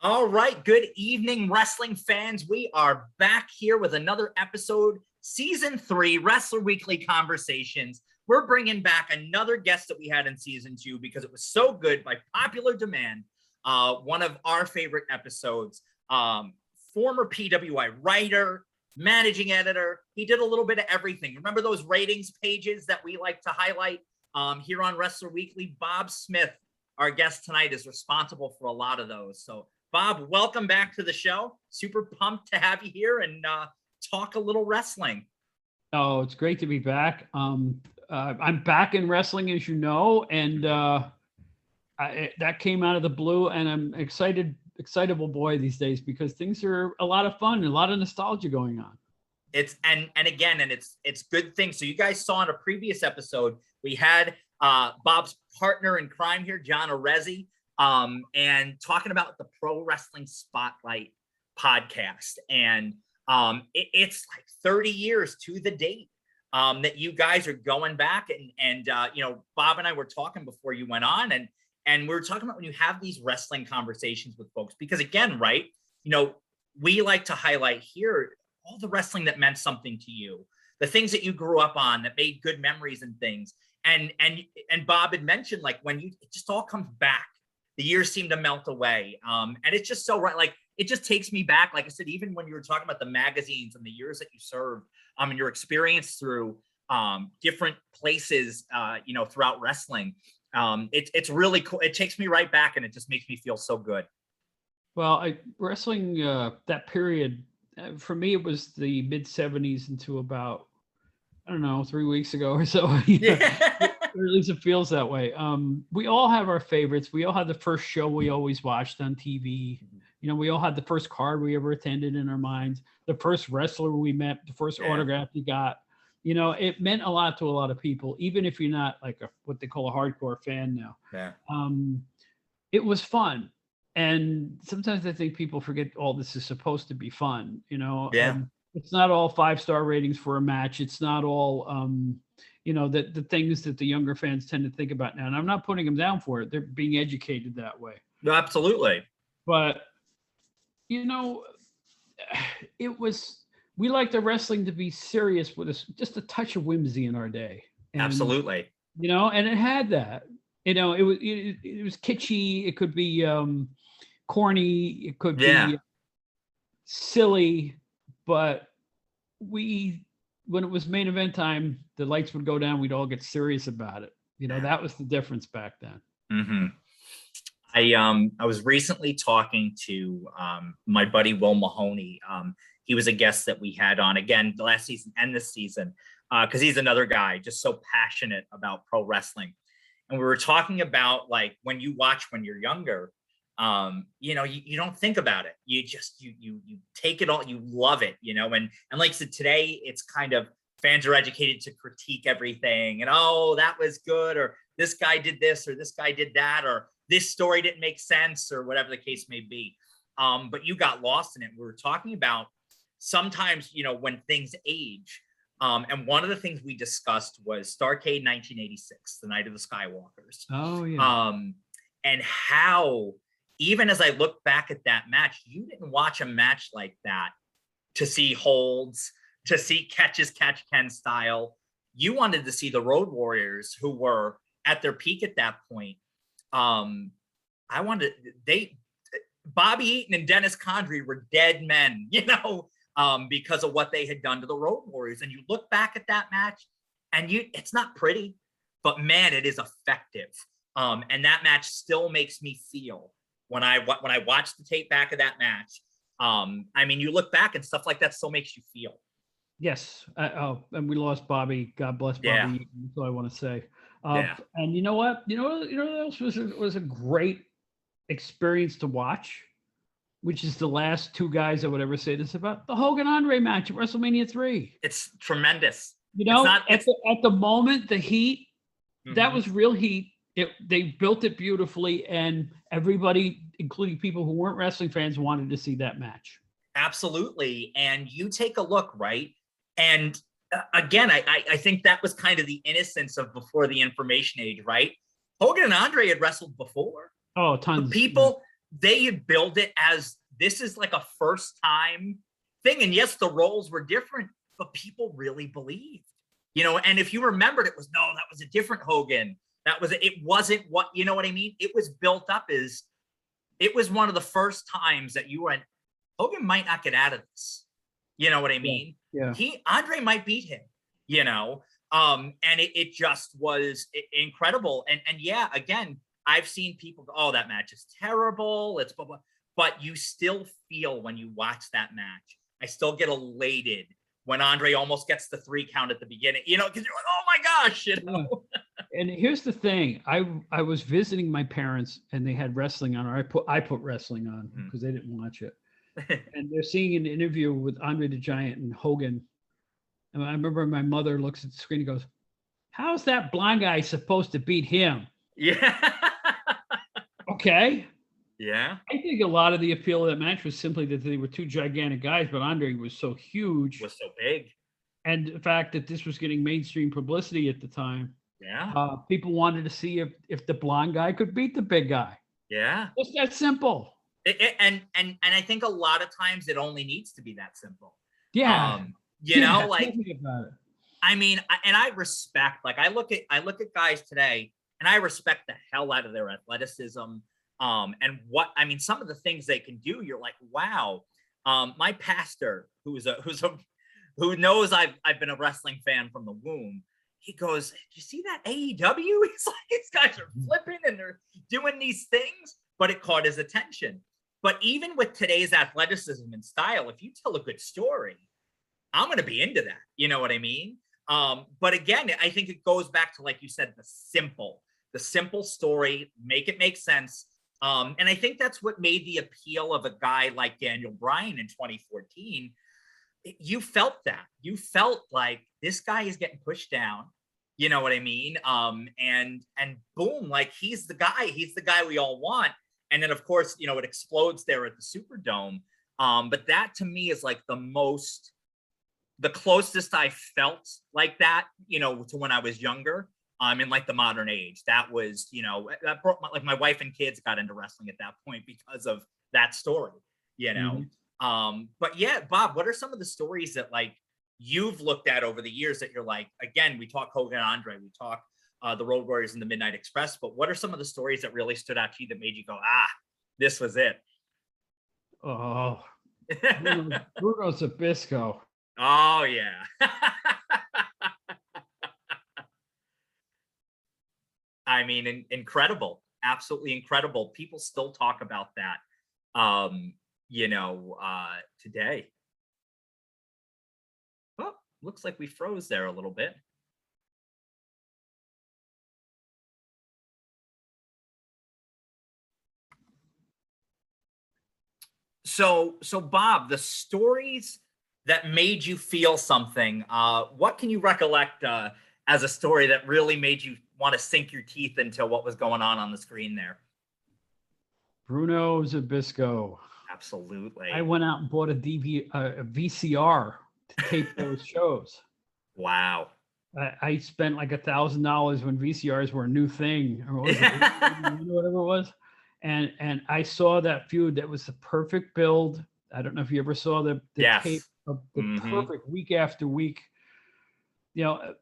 All right. Good evening, wrestling fans. We are back here with another episode, season 3, Wrestler Weekly Conversations. We're bringing back another guest that we had in season 2 because it was so good by popular demand. One of our favorite episodes, former PWI writer, managing editor. He did a little bit of everything. Remember those ratings pages that we like to highlight here on Wrestler Weekly? Bob Smith, our guest tonight, is responsible for a lot of those. So Bob, welcome back to the show. Super pumped to have you here and talk a little wrestling. Oh, it's great to be back. I'm back in wrestling, as you know, and that came out of the blue, and I'm excitable boy these days because things are a lot of fun, a lot of nostalgia going on. It's it's good things. So you guys saw in a previous episode, we had Bob's partner in crime here, John Arezzi, and talking about the Pro Wrestling Spotlight podcast. And it's like 30 years to the date that you guys are going back. And Bob and I were talking before you went on, and we were talking about when you have these wrestling conversations with folks, because again, right, we like to highlight here all the wrestling that meant something to you, the things that you grew up on that made good memories and things. And Bob had mentioned, like, when it just all comes back, the years seem to melt away. And it's just so right. Like, it just takes me back. Like I said, even when you were talking about the magazines and the years that you served, and your experience through different places, throughout wrestling, it's really cool. It takes me right back, and it just makes me feel so good. Well, wrestling that period, for me, it was the mid 70s into about, I don't know, 3 weeks ago or so. Yeah. Or at least it feels that way. We all have our favorites. We all had the first show we always watched on TV. We all had the first card we ever attended in our minds, the first wrestler we met, the first autograph you got. It meant a lot to a lot of people, even if you're not like what they call a hardcore fan now. Yeah. It was fun. And sometimes I think people forget all this is supposed to be fun. It's not all 5-star ratings for a match. It's not all, the things that the younger fans tend to think about now. And I'm not putting them down for it. They're being educated that way. No, absolutely. But, we like the wrestling to be serious with just a touch of whimsy in our day. And, absolutely. And it had that. It was kitschy. It could be corny. It could be silly. But when it was main event time, the lights would go down. We'd all get serious about it. That was the difference back then. Mm-hmm. I was recently talking to my buddy Will Mahoney. He was a guest that we had on again last season and this season because he's another guy just so passionate about pro wrestling. And we were talking about, like, when you watch when you're younger, you don't think about it. You just you take it all. You love it, And like I said, today it's kind of fans are educated to critique everything, and that was good, or this guy did this, or this guy did that, or this story didn't make sense, or whatever the case may be. But you got lost in it. We were talking about sometimes, when things age. And one of the things we discussed was Starrcade 1986, the Night of the Skywalkers. Oh, yeah. And how, even as I look back at that match, you didn't watch a match like that to see holds, to see catch Ken style. You wanted to see the Road Warriors, who were at their peak at that point. Bobby Eaton and Dennis Condrey were dead men, because of what they had done to the Road Warriors. And you look back at that match, and it's not pretty, but man, it is effective. And that match still makes me feel when I watch the tape back of that match. You look back and stuff like that still makes you feel. Yes. And we lost Bobby. God bless Bobby. Yeah. That's all I want to say. And you know what? You know what else was a great experience to watch, which is the last two guys I would ever say this about, the Hogan Andre match at WrestleMania 3. It's tremendous. At the moment, the heat, that was real heat. They built it beautifully, and everybody, including people who weren't wrestling fans, wanted to see that match. Absolutely. And you take a look, right? And again, I think that was kind of the innocence of before the information age, right? Hogan and Andre had wrestled before. Oh, tons. they had built it as this is like a first time thing. And yes, the roles were different, but people really believed, you know, and if you remembered, it was, no, that was a different Hogan. It wasn't what, you know what I mean? It was built up as, it was one of the first times that you went, Hogan might not get out of this. You know what I mean? Yeah. Andre might beat him, you know? And it just was incredible. And yeah, again, I've seen people go, oh, that match is terrible. It's blah, blah. But you still feel when you watch that match, I still get elated when Andre almost gets the 3 count at the beginning, you know, because you're like, oh my gosh, you know. And here's the thing. I was visiting my parents and they had wrestling on, or I put wrestling on because they didn't watch it. And they're seeing an interview with Andre the Giant and Hogan. And I remember my mother looks at the screen and goes, how's that blonde guy supposed to beat him? Yeah. Okay. Yeah. I think a lot of the appeal of that match was simply that they were 2 gigantic guys, but Andre was so huge. Was so big. And the fact that this was getting mainstream publicity at the time. Yeah. People wanted to see if the blonde guy could beat the big guy. Yeah. It's that simple. And I think a lot of times it only needs to be that simple. Yeah. You know, like, tell me about it. I mean, and I respect, like, I look at guys today and I respect the hell out of their athleticism. And what, I mean, some of the things they can do, you're like, wow. My pastor, who knows I've been a wrestling fan from the womb, he goes, did you see that AEW? He's like, these guys are flipping and they're doing these things, but it caught his attention. But even with today's athleticism and style, if you tell a good story, I'm going to be into that. You know what I mean? But again, I think it goes back to, like you said, the simple story, make it make sense. And I think that's what made the appeal of a guy like Daniel Bryan in 2014. You felt that. You felt like this guy is getting pushed down. You know what I mean? And boom, like he's the guy we all want. And then of course, you know, it explodes there at the Superdome. But that to me is like the closest I felt like that, you know, to when I was younger. In like the modern age, that was, you know, that brought my wife and kids got into wrestling at that point because of that story, you know? But yeah, Bob, what are some of the stories that like you've looked at over the years that you're like, again, we talk Hogan and Andre, we talk the Road Warriors and the Midnight Express, but what are some of the stories that really stood out to you that made you go, this was it? Oh, Bruno Zbyszko. Oh yeah. I mean, incredible, absolutely incredible. People still talk about that, you know, today. Oh, looks like we froze there a little bit. So Bob, the stories that made you feel something, what can you recollect as a story that really made you want to sink your teeth into what was going on the screen there? Bruno Zbyszko. Absolutely. I went out and bought a VCR to tape those shows. Wow. I spent like $1,000 when VCRs were a new thing, or what was it, whatever it was. And I saw that feud. That was the perfect build. I don't know if you ever saw the yes. tape of the perfect week after week. You know,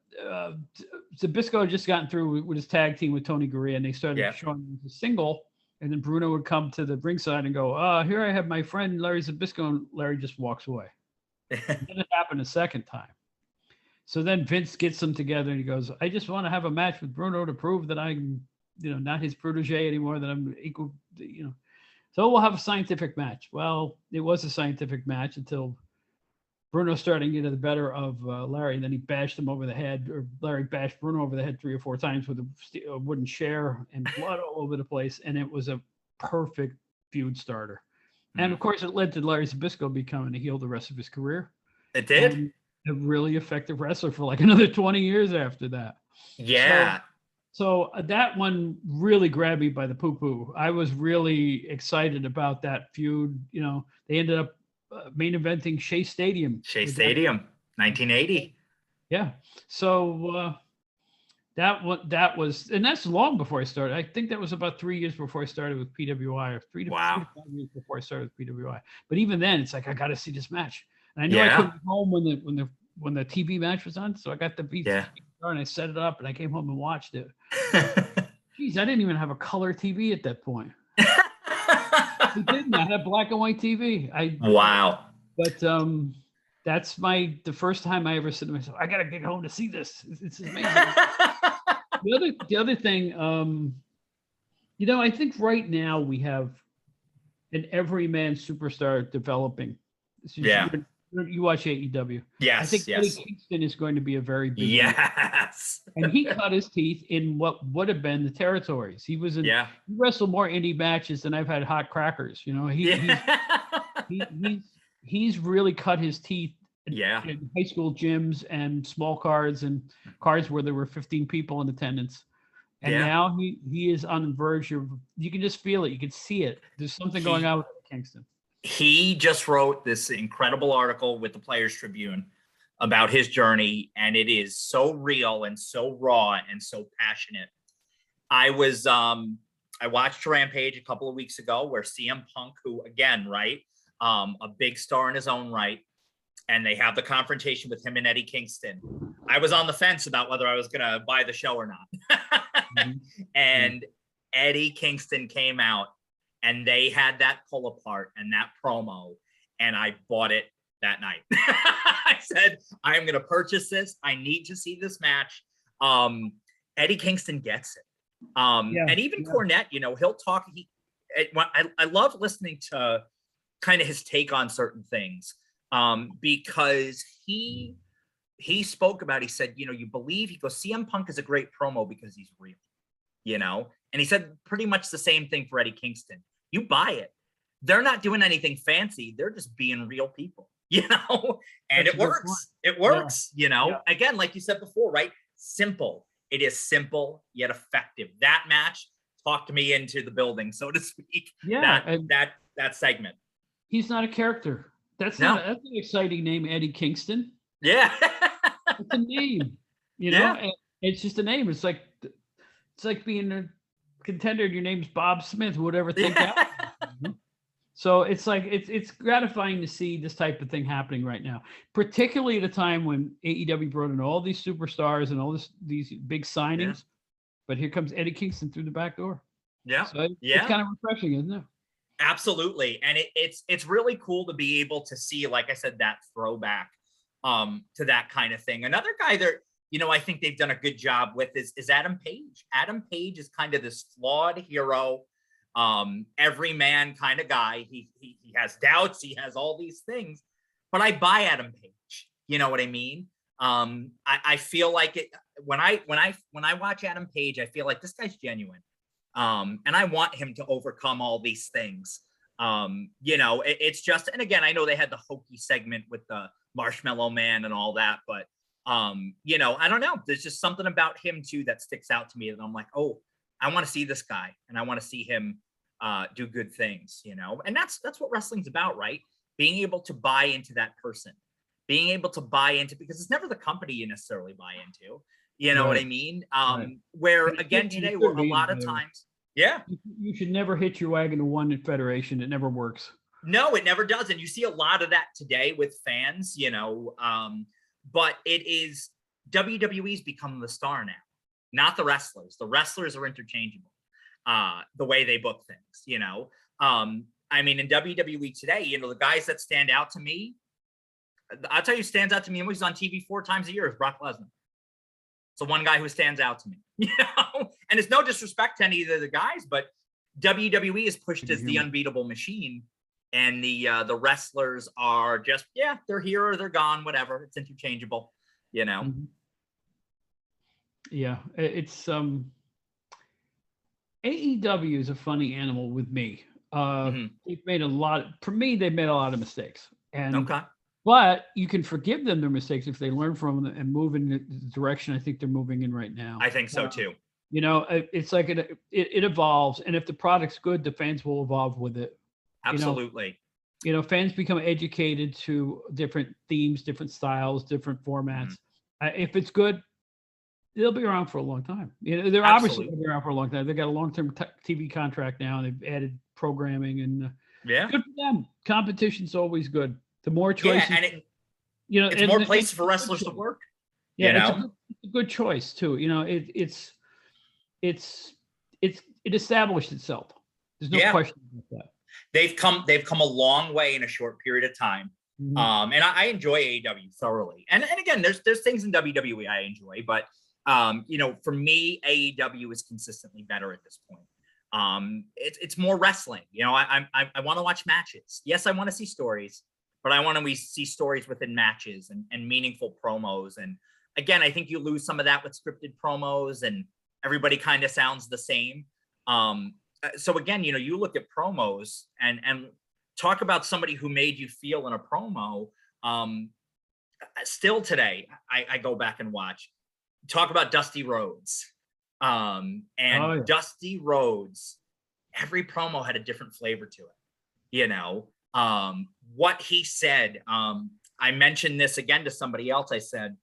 Zbyszko had just gotten through with his tag team with Tony Gurria, and they started showing the single. And then Bruno would come to the ringside and go, here I have my friend Larry Zbyszko, and Larry just walks away. And then it happened a second time. So then Vince gets them together and he goes, I just want to have a match with Bruno to prove that I'm, you know, not his protege anymore, that I'm equal, you know. So we'll have a scientific match. Well, it was a scientific match until Bruno started to get the better of Larry, and then he bashed him over the head, or Larry bashed Bruno over the head 3 or 4 times with a wooden chair and blood all over the place. And it was a perfect feud starter. And of course, it led to Larry Zbyszko becoming a heel the rest of his career. It did. And a really effective wrestler for like another 20 years after that. Yeah. So that one really grabbed me by the poo-poo. I was really excited about that feud. You know, they ended up main eventing Shea Stadium. 1980. Yeah. So that was, and that's long before I started. I think that was about 3 years before I started with PWI, or three to Wow. 5 years before I started with PWI. But even then, it's like I got to see this match, and I knew I Yeah. couldn't go home when the TV match was on, so I got the Yeah. VCR and I set it up, and I came home and watched it. Geez, I didn't even have a color TV at that point. I didn't. I had black and white TV. Wow. But that's the first time I ever said to myself, I gotta get home to see this. It's amazing. The other thing, I think right now we have an everyman superstar developing. Yeah. You watch AEW. Yes. I think Eddie Kingston is going to be a very big yes. And he cut his teeth in what would have been the territories. He wrestled more indie matches than I've had hot crackers. He's really cut his teeth in high school gyms and small cards and cards where there were 15 people in attendance. And now he is on the verge of, you can just feel it. You can see it. There's something going on with Kingston. He just wrote this incredible article with the Players Tribune about his journey, and it is so real and so raw and so passionate. I watched Rampage a couple of weeks ago where CM Punk, who again, right, a big star in his own right, and they have the confrontation with him and Eddie Kingston. I was on the fence about whether I was going to buy the show or not. And Eddie Kingston came out, and they had that pull apart and that promo, and I bought it that night. I said, I'm going to purchase this. I need to see this match. Eddie Kingston gets it. And even Cornette, he'll talk. I love listening to kind of his take on certain things, because he spoke about, he said, you believe, he goes, CM Punk is a great promo because he's real, and he said pretty much the same thing for Eddie Kingston. You buy it. They're not doing anything fancy. They're just being real people, and it works. It works, again, like you said before, right? Simple. It is simple yet effective. That match talked me into the building, so to speak. Yeah. That segment. He's not a character. That's an exciting name, Eddie Kingston. Yeah. It's a name, and it's just a name. It's like being a contender and your name's Bob Smith, whatever. Think that. So it's like it's gratifying to see this type of thing happening right now, particularly at a time when AEW brought in all these superstars and all these big signings. Yeah. But here comes Eddie Kingston through the back door. Yeah. So it's kind of refreshing, isn't it? Absolutely. And it's really cool to be able to see, like I said, that throwback to that kind of thing. Another guy that, I think they've done a good job with is Adam Page. Adam Page is kind of this flawed hero, everyman kind of guy. He has doubts. He has all these things, but I buy Adam Page. You know what I mean? I feel like it when I watch Adam Page, I feel like this guy's genuine. And I want him to overcome all these things. It's just, and again, I know they had the hokey segment with the Marshmallow Man and all that, but I don't know. There's just something about him too that sticks out to me that I'm like, oh, I want to see this guy and I want to see him do good things, and that's what wrestling's about, right? Being able to buy into that person, being able to buy into, because it's never the company you necessarily buy into, what I mean? Where again, today we're a lot of times, you should never hitch your wagon to one federation. It never works. No, it never does. And you see a lot of that today with fans, but it is WWE's become the star now, not the wrestlers. The wrestlers are interchangeable, the way they book things, I mean, in WWE today, the guys that stand out to me, I'll tell you, stands out to me, and he's on TV 4 times a year, is Brock Lesnar. So one guy who stands out to me, and it's no disrespect to any of the guys, but WWE is pushed as the unbeatable machine, and the wrestlers are just, they're here or they're gone, whatever. It's interchangeable, Mm-hmm. Yeah, it's AEW is a funny animal with me. They've made a lot of mistakes, and but you can forgive them their mistakes if they learn from them and move in the direction I think they're moving in right now. I think so too. It's like it evolves, and if the product's good, the fans will evolve with it. Absolutely. Fans become educated to different themes, different styles, different formats. If it's good, they'll be around for a long time. You know, they're obviously going to be around for a long time. They got a long-term TV contract now, and they've added programming, and yeah, good for them. Competition's always good. The more choices, and it, you know, it's more places for wrestlers to work. Yeah, you it's know, a good choice too. You know, it established itself. There's no question about that. They've come a long way in a short period of time. Mhm. And I enjoy AEW thoroughly. And again, there's things in WWE I enjoy, but you know, for me, AEW is consistently better at this point. It's more wrestling. You know, I want to watch matches. Yes, I want to see stories, but I want to see stories within matches and meaningful promos. And again, I think you lose some of that with scripted promos, and everybody kind of sounds the same. So again, you know, you look at promos and talk about somebody who made you feel in a promo. Still today, I go back and watch. Talk about Dusty Rhodes. Dusty Rhodes, every promo had a different flavor to it. You know, what he said. I mentioned this again to somebody else. I said,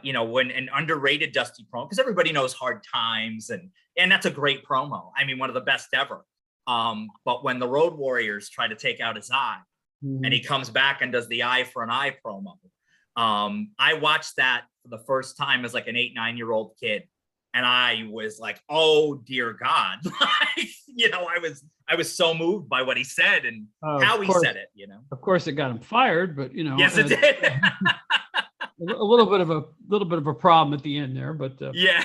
you know, when an underrated Dusty promo, because everybody knows Hard Times, and that's a great promo. I mean, one of the best ever. But when the Road Warriors try to take out his eye, and he comes back and does the eye for an eye promo, I watched that for the first time as like an 8-9-year-old kid, and I was like, oh dear God. Like, you know, I was so moved by what he said and how he said it, you know. Of course it got him fired, but you know, yes, it did. a little bit of a problem at the end there, but yeah.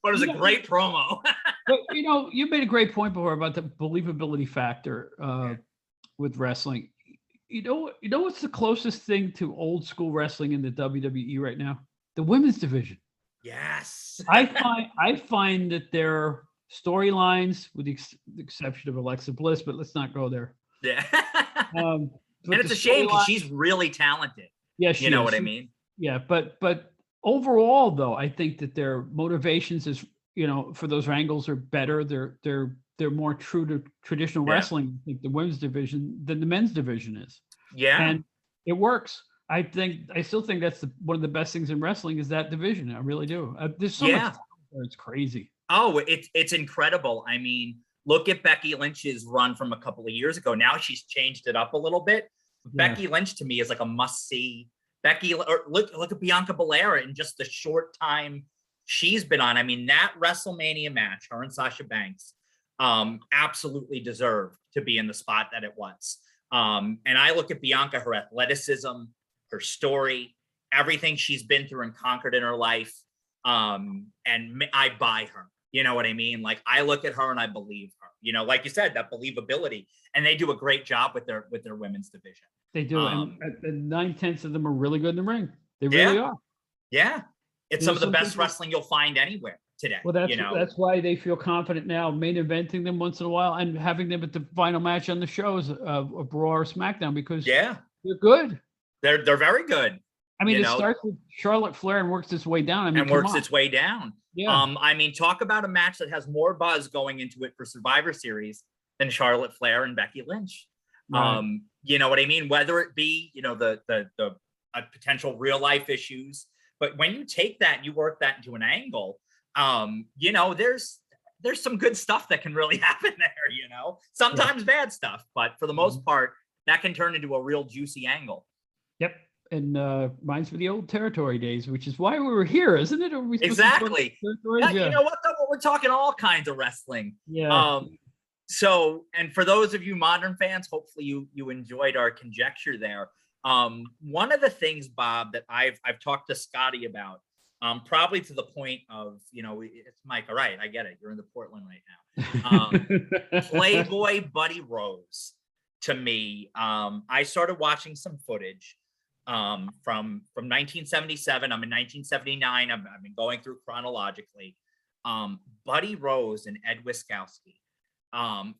But it was a great promo. But you know, you made a great point before about the believability factor with wrestling. You know what's the closest thing to old school wrestling in the WWE right now? The women's division. Yes. I find that their storylines, with the exception of Alexa Bliss, but let's not go there. Yeah. And it's a shame because she's really talented. Yeah, you know what I mean? Yeah, but overall, though, I think that their motivations is, you know, for those angles are better. They're more true to traditional wrestling, I think, the women's division than the men's division is. Yeah. And it works. I still think that's one of the best things in wrestling is that division. I really do. There's so much talent there, it's crazy. Oh, it's incredible. I mean, look at Becky Lynch's run from a couple of years ago. Now she's changed it up a little bit. Becky Lynch to me is like a must-see. Becky, or look at Bianca Belair in just the short time she's been on. I mean, that WrestleMania match, her and Sasha Banks, absolutely deserved to be in the spot that it was. And I look at Bianca, her athleticism, her story, everything she's been through and conquered in her life, and I buy her. You know what I mean? Like, I look at her and I believe her. You know, like you said, that believability, and they do a great job with their women's division. They do, and 9/10 of them are really good in the ring. They really are. Yeah, it's some of the best wrestling you'll find anywhere today. Well, that's why they feel confident now main eventing them once in a while and having them at the final match on the shows of Raw or SmackDown, because they're good. They're very good. I mean, it starts with Charlotte Flair and works its way down. I mean, works its way down. Yeah. I mean, talk about a match that has more buzz going into it for Survivor Series than Charlotte Flair and Becky Lynch. Right. You know what I mean? Whether it be, you know, the potential real life issues, but when you take that, you work that into an angle, you know, there's some good stuff that can really happen there, you know, sometimes bad stuff, but for the most part, that can turn into a real juicy angle. Yep. And reminds me of the old Territory days, which is why we were here, isn't it? Exactly. Yeah, you know what, though? We're talking all kinds of wrestling. Yeah. So, and for those of you modern fans, hopefully you enjoyed our conjecture there. One of the things, Bob, that I've talked to Scotty about, probably to the point of, you know, it's Mike. All right, I get it. You're in the Portland right now. Playboy Buddy Rose. To me, I started watching some footage from 1977. I'm in 1979. I've been going through chronologically. Buddy Rose and Ed Wiskowski.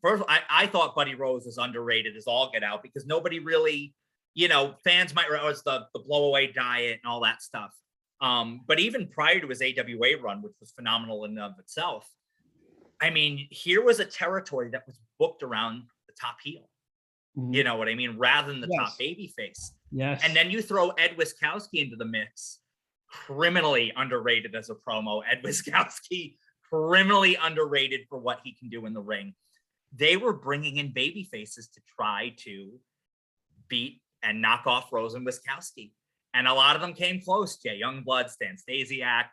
First, I thought Buddy Rose was underrated as all get out, because nobody really, you know, fans might realize the blow away diet and all that stuff. But even prior to his AWA run, which was phenomenal in and of itself, I mean, here was a territory that was booked around the top heel. You know what I mean? Rather than the top baby face. Yes. And then you throw Ed Wiskowski into the mix. criminally underrated as a promo. Ed Wiskowski, criminally underrated for what he can do in the ring. They were bringing in baby faces to try to beat and knock off Rhodes and Wiskowski. And a lot of them came close. Jay Youngblood, Stan Stasiak,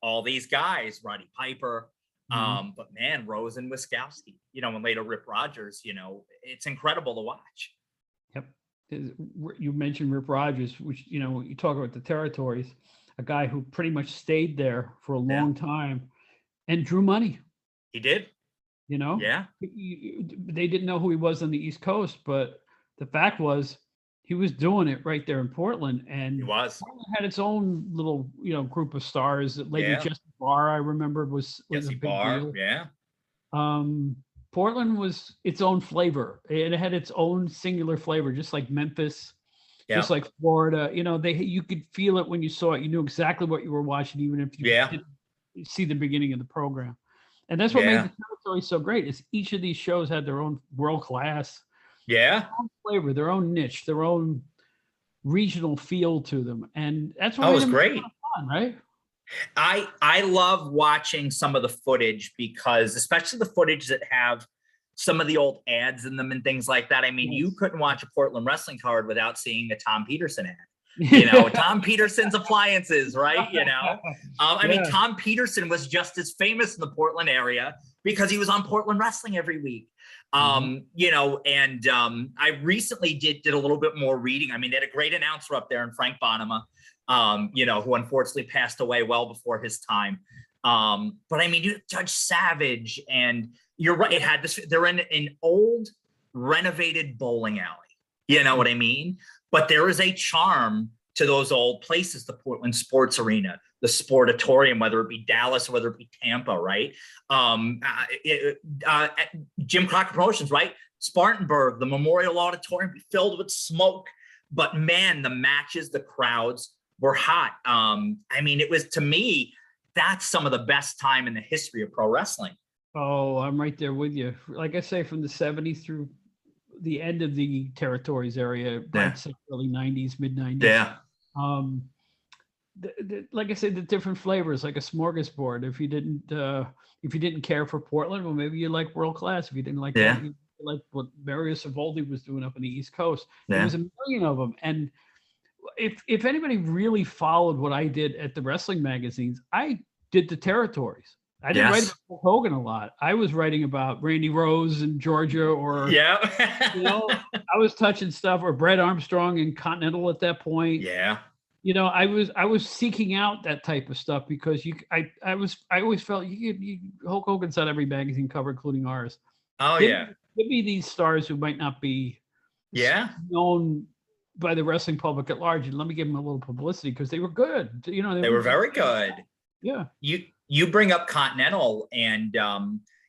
all these guys, Roddy Piper. But man, Rhodes and Wiskowski, and later Rip Rogers, it's incredible to watch. Yep. You mentioned Rip Rogers, which, you talk about the territories, a guy who pretty much stayed there for a long time and drew money. He did. Yeah. They didn't know who he was on the East Coast, but the fact was he was doing it right there in Portland, and he was. Portland had its own little, group of stars. Lady Jessie Barr, I remember, was a big deal. Yeah. Portland was its own flavor. It had its own singular flavor, just like Memphis, just like Florida. You could feel it when you saw it. You knew exactly what you were watching, even if you didn't see the beginning of the program. And that's what made the territory so great. Is each of these shows had their own world class, their own flavor, their own niche, their own regional feel to them, and that's what was great. Fun, right? I love watching some of the footage, because especially the footage that have some of the old ads in them and things like that. I mean, you couldn't watch a Portland wrestling card without seeing a Tom Peterson ad. Tom Peterson's Appliances, right? I mean, Tom Peterson was just as famous in the Portland area because he was on Portland Wrestling every week. I recently did a little bit more reading. I mean, they had a great announcer up there in Frank Bonema, who unfortunately passed away well before his time. But I mean, Judge Savage, and you're right. It had this, they're in an old renovated bowling alley. You know what I mean? But there is a charm to those old places, the Portland Sports Arena, the Sportatorium, whether it be Dallas or whether it be Tampa, right? Jim Crockett Promotions, right? Spartanburg, the Memorial Auditorium filled with smoke. But man, the matches, the crowds were hot. I mean, it was, to me, that's some of the best time in the history of pro wrestling. Oh, I'm right there with you. Like I say, from the 70s through the end of the territories area, I'd say early 90s, mid 90s. Yeah. Like I said, the different flavors, like a smorgasbord. If you didn't care for Portland, well, maybe you like world class. If you didn't like that, you like what Mario Savoldi was doing up in the East Coast. There was a million of them. And if anybody really followed what I did at the wrestling magazines, I did the territories. I didn't write about Hulk Hogan a lot. I was writing about Randy Rose in Georgia, or I was touching stuff, or Brett Armstrong in Continental at that point. Yeah. I was seeking out that type of stuff because I always felt Hulk Hogan's on every magazine cover, including ours. Oh, Give me these stars who might not be known by the wrestling public at large, and let me give them a little publicity because they were good. They were very good. Yeah. You bring up Continental, and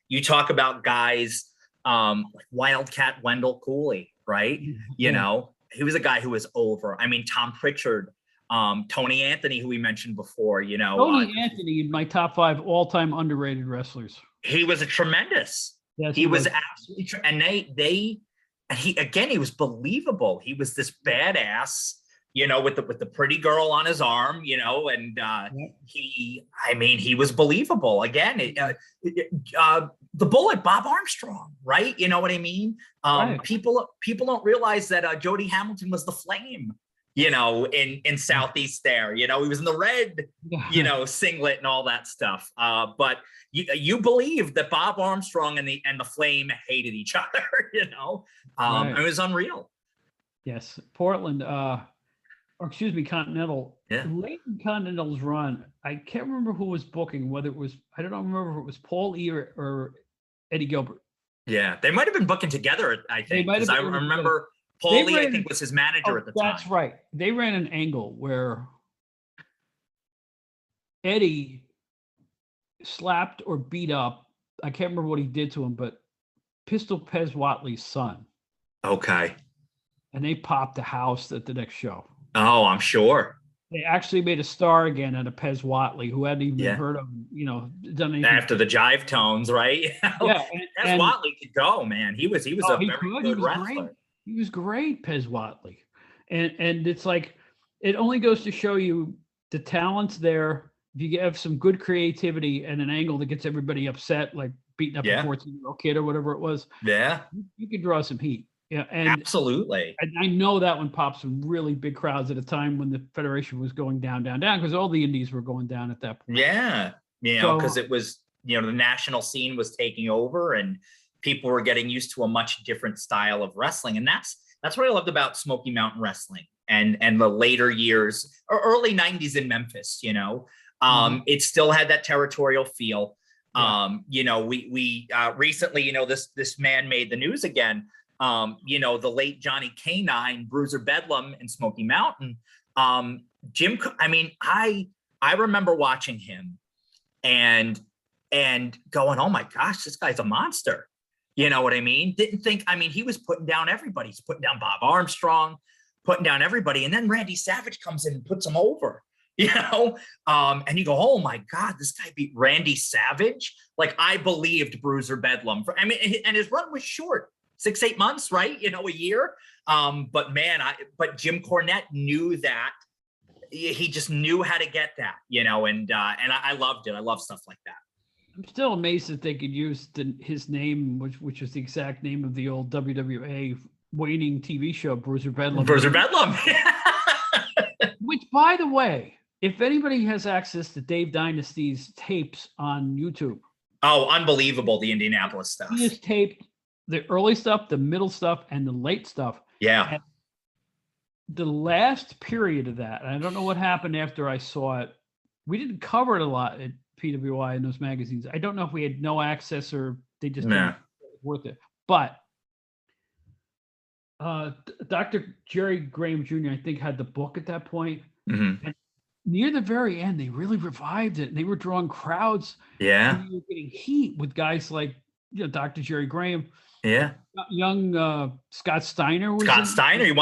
you talk about guys like Wildcat Wendell Cooley, right? He was a guy who was over. I mean, Tom Pritchard, Tony Anthony, who we mentioned before. Tony Anthony, my top 5 all-time underrated wrestlers. He was a tremendous. Yes, he was absolutely, and he was believable. He was this badass, with the pretty girl on his arm, and he was believable. Again, the Bullet, Bob Armstrong, right? You know what I mean? Right. People don't realize that Jody Hamilton was the Flame, in Southeast there. He was in the red, singlet and all that stuff. But you believe that Bob Armstrong and the Flame hated each other, It was unreal. Yes. Portland, Continental. Yeah. Late in Continental's run, I can't remember who was booking, whether it was, I don't remember if it was Paul E. or Eddie Gilbert. Yeah, they might have been booking together, I think. Because I remember Paul E., I think, was his manager at the time. That's right. They ran an angle where Eddie slapped or beat up, I can't remember what he did to him, but Pistol Pez Watley's son. Okay. And they popped the house at the next show. Oh, I'm sure. They actually made a star again out of Pez Watley, who hadn't even heard of, done anything. After the jive tones, right? Pez Watley could go, man. He was a very good wrestler. Great. He was great, Pez Watley. And it's like, it only goes to show you the talent's there. If you have some good creativity and an angle that gets everybody upset, like beating up a 14-year-old kid or whatever it was, you could draw some heat. Yeah, and absolutely. And I know that one popped some really big crowds at a time when the Federation was going down, because all the indies were going down at that point. Yeah, because it was, the national scene was taking over, and people were getting used to a much different style of wrestling, and that's what I loved about Smoky Mountain Wrestling and the later years or early '90s in Memphis. It still had that territorial feel. We recently, this man made the news again. The late Johnny K9, Bruiser Bedlam in Smoky Mountain. Jim, I remember watching him and going, oh my gosh, this guy's a monster. You know what I mean? Didn't think, he was putting down everybody. He's putting down Bob Armstrong, putting down everybody. And then Randy Savage comes in and puts him over, and you go, oh my God, this guy beat Randy Savage. Like, I believed Bruiser Bedlam and his run was short. 6-8 months, right? A year. But Jim Cornette knew that. He just knew how to get that, and I loved it. I love stuff like that. I'm still amazed that they could use his name, which is the exact name of the old WWA waning TV show, Bruiser Bedlam. Bruiser Bedlam. Which, by the way, if anybody has access to Dave Dynasty's tapes on YouTube. Oh, unbelievable, the Indianapolis stuff. He has taped the early stuff, the middle stuff, and the late stuff. Yeah. And the last period of that, I don't know what happened after I saw it. We didn't cover it a lot at PWI in those magazines. I don't know if we had no access or they just didn't worth it. But Dr. Jerry Graham Jr., I think, had the book at that point. Mm-hmm. And near the very end, they really revived it. And they were drawing crowds. Yeah. And they were getting heat with guys like Dr. Jerry Graham. Yeah. Young Scott Steiner. He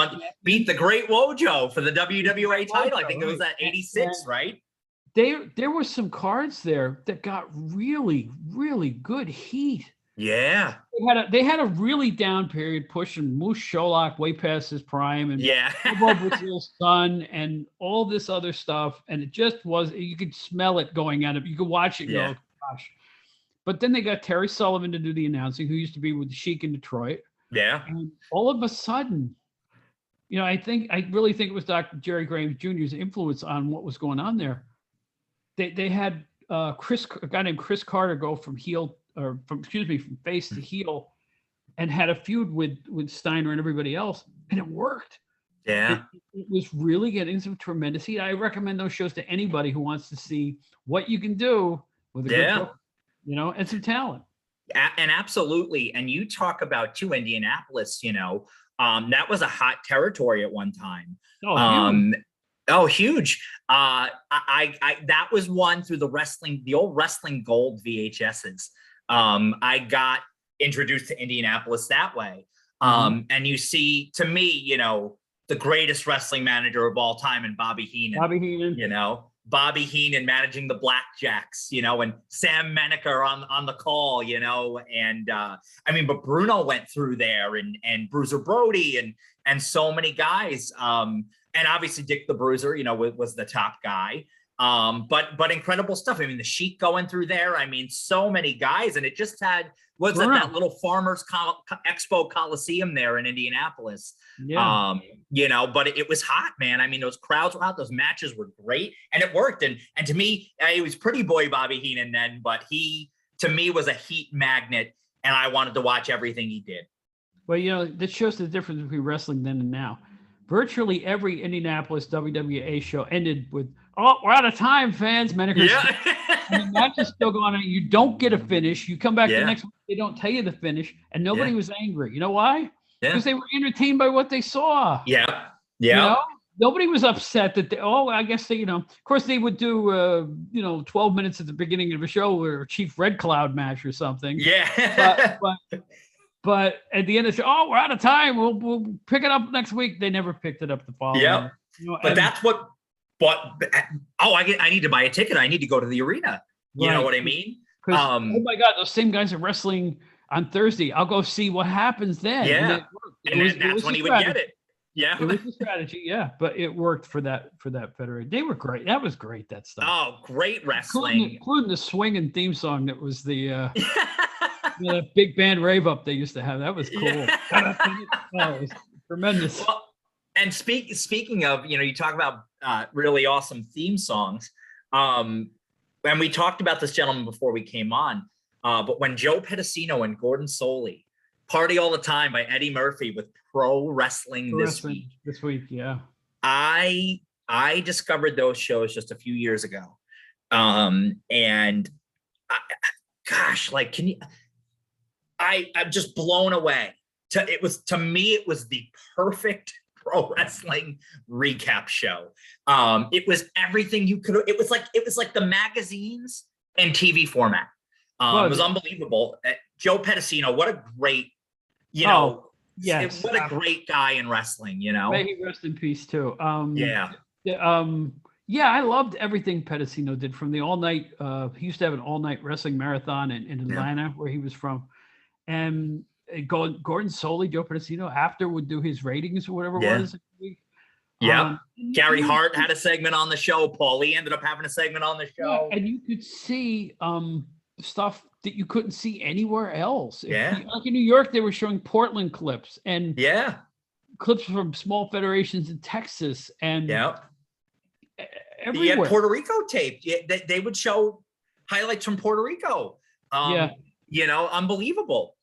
beat the Great Wojo for the WWA title. I think it was at 86, right? There were some cards there that got really, really good heat. Yeah. They had a really down period pushing Moose Sholok way past his prime, and Bobo Brazil's son and all this other stuff. And it just you could smell it going at it. You could watch it and go, gosh. But then they got Terry Sullivan to do the announcing, who used to be with the Sheik in Detroit. Yeah. And all of a sudden, I really think it was Dr. Jerry Graham Jr.'s influence on what was going on there. They had a guy named Chris Carter go from face to heel, and had a feud with Steiner and everybody else, and it worked. Yeah. It was really getting some tremendous heat. I recommend those shows to anybody who wants to see what you can do with a good book. And some talent. And absolutely. And you talk about too, Indianapolis, that was a hot territory at one time. Huge. That was one through the old Wrestling Gold VHSs. I got introduced to Indianapolis that way. And you see, to me, the greatest wrestling manager of all time in Bobby Heenan. Bobby Heenan managing the Blackjacks, and Sam Menaker on the call, but Bruno went through there, and Bruiser Brody and so many guys. And obviously Dick the Bruiser, was the top guy. But incredible stuff. The Sheik going through there. So many guys, and it just had that little Farmers Expo Coliseum there in Indianapolis. Yeah. But it was hot, man. Those crowds were hot. Those matches were great, and it worked. And to me, it was pretty boy Bobby Heenan then, but he to me was a heat magnet, and I wanted to watch everything he did. Well, that shows the difference between wrestling then and now. Virtually every Indianapolis WWA show ended with, "Oh, we're out of time, fans." Match is still going on. You don't get a finish. You come back the next week, they don't tell you the finish, and nobody was angry. You know why? Because they were entertained by what they saw. Yeah. Nobody was upset that I guess they, of course they would do 12 minutes at the beginning of a show or Chief Red Cloud match or something. Yeah. But at the end of the show, we're out of time. We'll pick it up next week. They never picked it up the following. Yeah. But that's what. I need to buy a ticket. I need to go to the arena. You know what I mean? Oh my God, those same guys are wrestling on Thursday. I'll go see what happens then. Yeah. And that's when he would get it. Yeah. It was a strategy, yeah, but it worked for that federation. They were great. That was great, that stuff. Oh, great wrestling. Including the swinging theme song that was the big band rave up they used to have. That was cool. Yeah. Oh, it was tremendous. Well, and speaking of, you talk about really awesome theme songs. And we talked about this gentleman before we came on. But when Joe Pedicino and Gordon Soley, Party All the Time by Eddie Murphy with Pro Wrestling This Week. This week, yeah. I discovered those shows just a few years ago. And gosh, like, I'm just blown away. To me, it was the perfect pro wrestling recap show. It was everything you could. It was like the magazines and TV format. It was unbelievable. Joe Pedicino, what a great, yes, what a great guy in wrestling. May he rest in peace too. Yeah. I loved everything Pedicino did from the all night. He used to have an all night wrestling marathon in Atlanta, where he was from, and Gordon Soley, Joe Pedicino, after would do his ratings or whatever it was. Yeah. Gary Hart had a segment on the show. Paulie ended up having a segment on the show. And you could see stuff that you couldn't see anywhere else. Like in New York, they were showing Portland clips and clips from small federations in Texas and everywhere. He had Puerto Rico taped. They would show highlights from Puerto Rico. Unbelievable.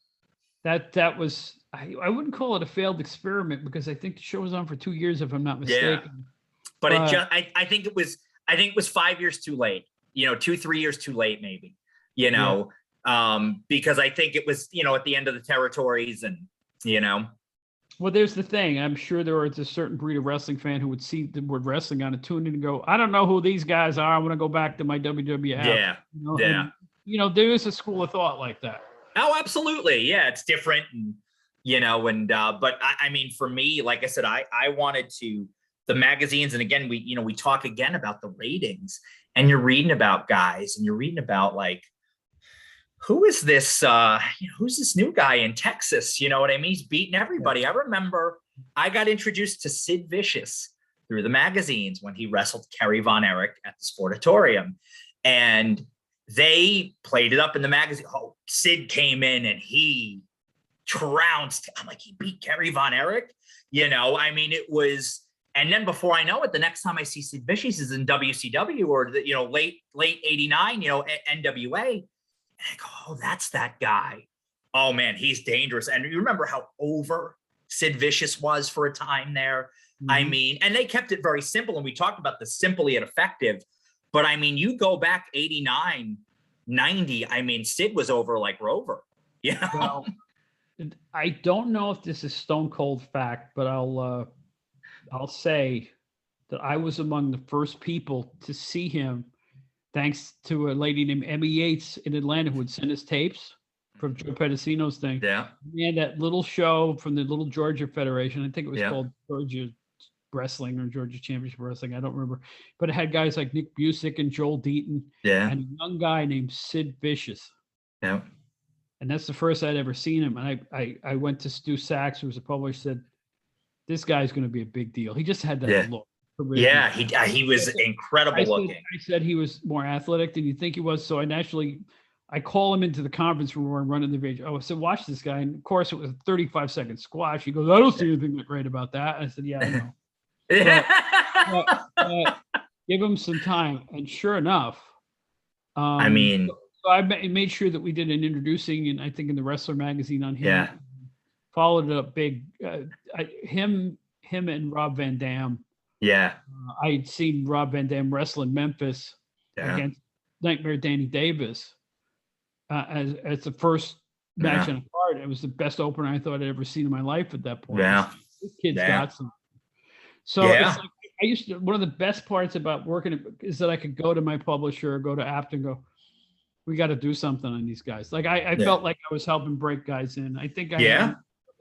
That was, I wouldn't call it a failed experiment, because I think the show was on for 2 years, if I'm not mistaken. But I think it was 5 years too late. 2-3 years too late, maybe. Because I think it was, at the end of the territories and, Well, there's the thing. I'm sure there was a certain breed of wrestling fan who would see the word wrestling on it, tune in and go, I don't know who these guys are. I want to go back to my WWF. And, there is a school of thought like that. Oh, absolutely. Yeah, it's different. And, but I mean, for me, like I said, I wanted the magazines. And again, we talk again about the ratings, and you're reading about guys, and you're reading about like, who is this, who's this new guy in Texas? You know what I mean? He's beating everybody. I remember I got introduced to Sid Vicious through the magazines when he wrestled Kerry Von Erich at the Sportatorium. And they played it up in the magazine. Oh, Sid came in and he trounced. I'm like, he beat Kerry Von Erich? I mean, it was, and then before I know it, the next time I see Sid Vicious is in WCW or late 89, NWA. And I go, oh, that's that guy. Oh, man, he's dangerous. And you remember how over Sid Vicious was for a time there? Mm-hmm. I mean, and they kept it very simple. And we talked about the simple yet effective. But, I mean, you go back 89, 90, I mean, Sid was over like Rover. Well, I don't know if this is stone cold fact, but I'll say that I was among the first people to see him, thanks to a lady named Emmy Yates in Atlanta who would send us tapes from Joe Pedicino's thing. Yeah. He had that little show from the little Georgia Federation. I think it was called Georgia Wrestling or Georgia Championship Wrestling. I don't remember. But it had guys like Nick Busick and Joel Deaton. Yeah. And a young guy named Sid Vicious. Yeah. And that's the first I'd ever seen him. And I went to Stu Sachs, who was a publisher, said, this guy's going to be a big deal. He just had that look. Yeah, he was incredible looking. I said he was more athletic than you think he was. So I call him into the conference room where I'm running the video. I said, watch this guy. And of course, it was a 35-second squash. He goes, I don't see anything great about that. And I said, yeah, I know. but give him some time. And sure enough, I mean, so I made sure that we did an introducing, and I think in the Wrestler magazine on him. Yeah. Followed it up big. Him and Rob Van Dam. Yeah. I'd seen Rob Van Dam wrestle in Memphis against Nightmare Danny Davis as the first match on a card. It was the best opener I thought I'd ever seen in my life at that point. Yeah. This kid's got some. So it's like, I used to, one of the best parts about working is that I could go to my publisher or go to Apt and go, we got to do something on these guys. Like I felt like I was helping break guys in. I think I had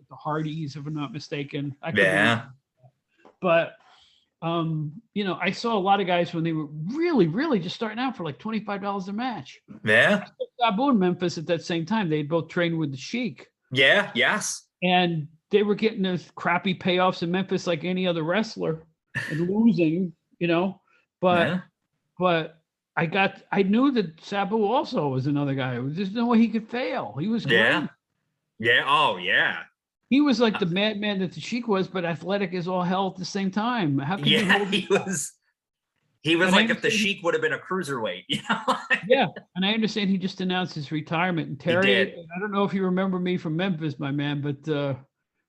the Hardys, if I'm not mistaken. But I saw a lot of guys when they were really, really just starting out for like $25 a match. Yeah. Sabu in Memphis at that same time. They had both trained with the Sheik. Yeah. Yes. And they were getting those crappy payoffs in Memphis like any other wrestler and losing, but I knew that Sabu also was another guy. There's no way he could fail. He was great. Yeah. Oh, yeah. He was like the madman that the Sheik was, but athletic as all hell at the same time. How can you hold he was like if the Sheik would have been a cruiserweight, Yeah, and I understand he just announced his retirement. And Terry, I don't know if you remember me from Memphis, my man, but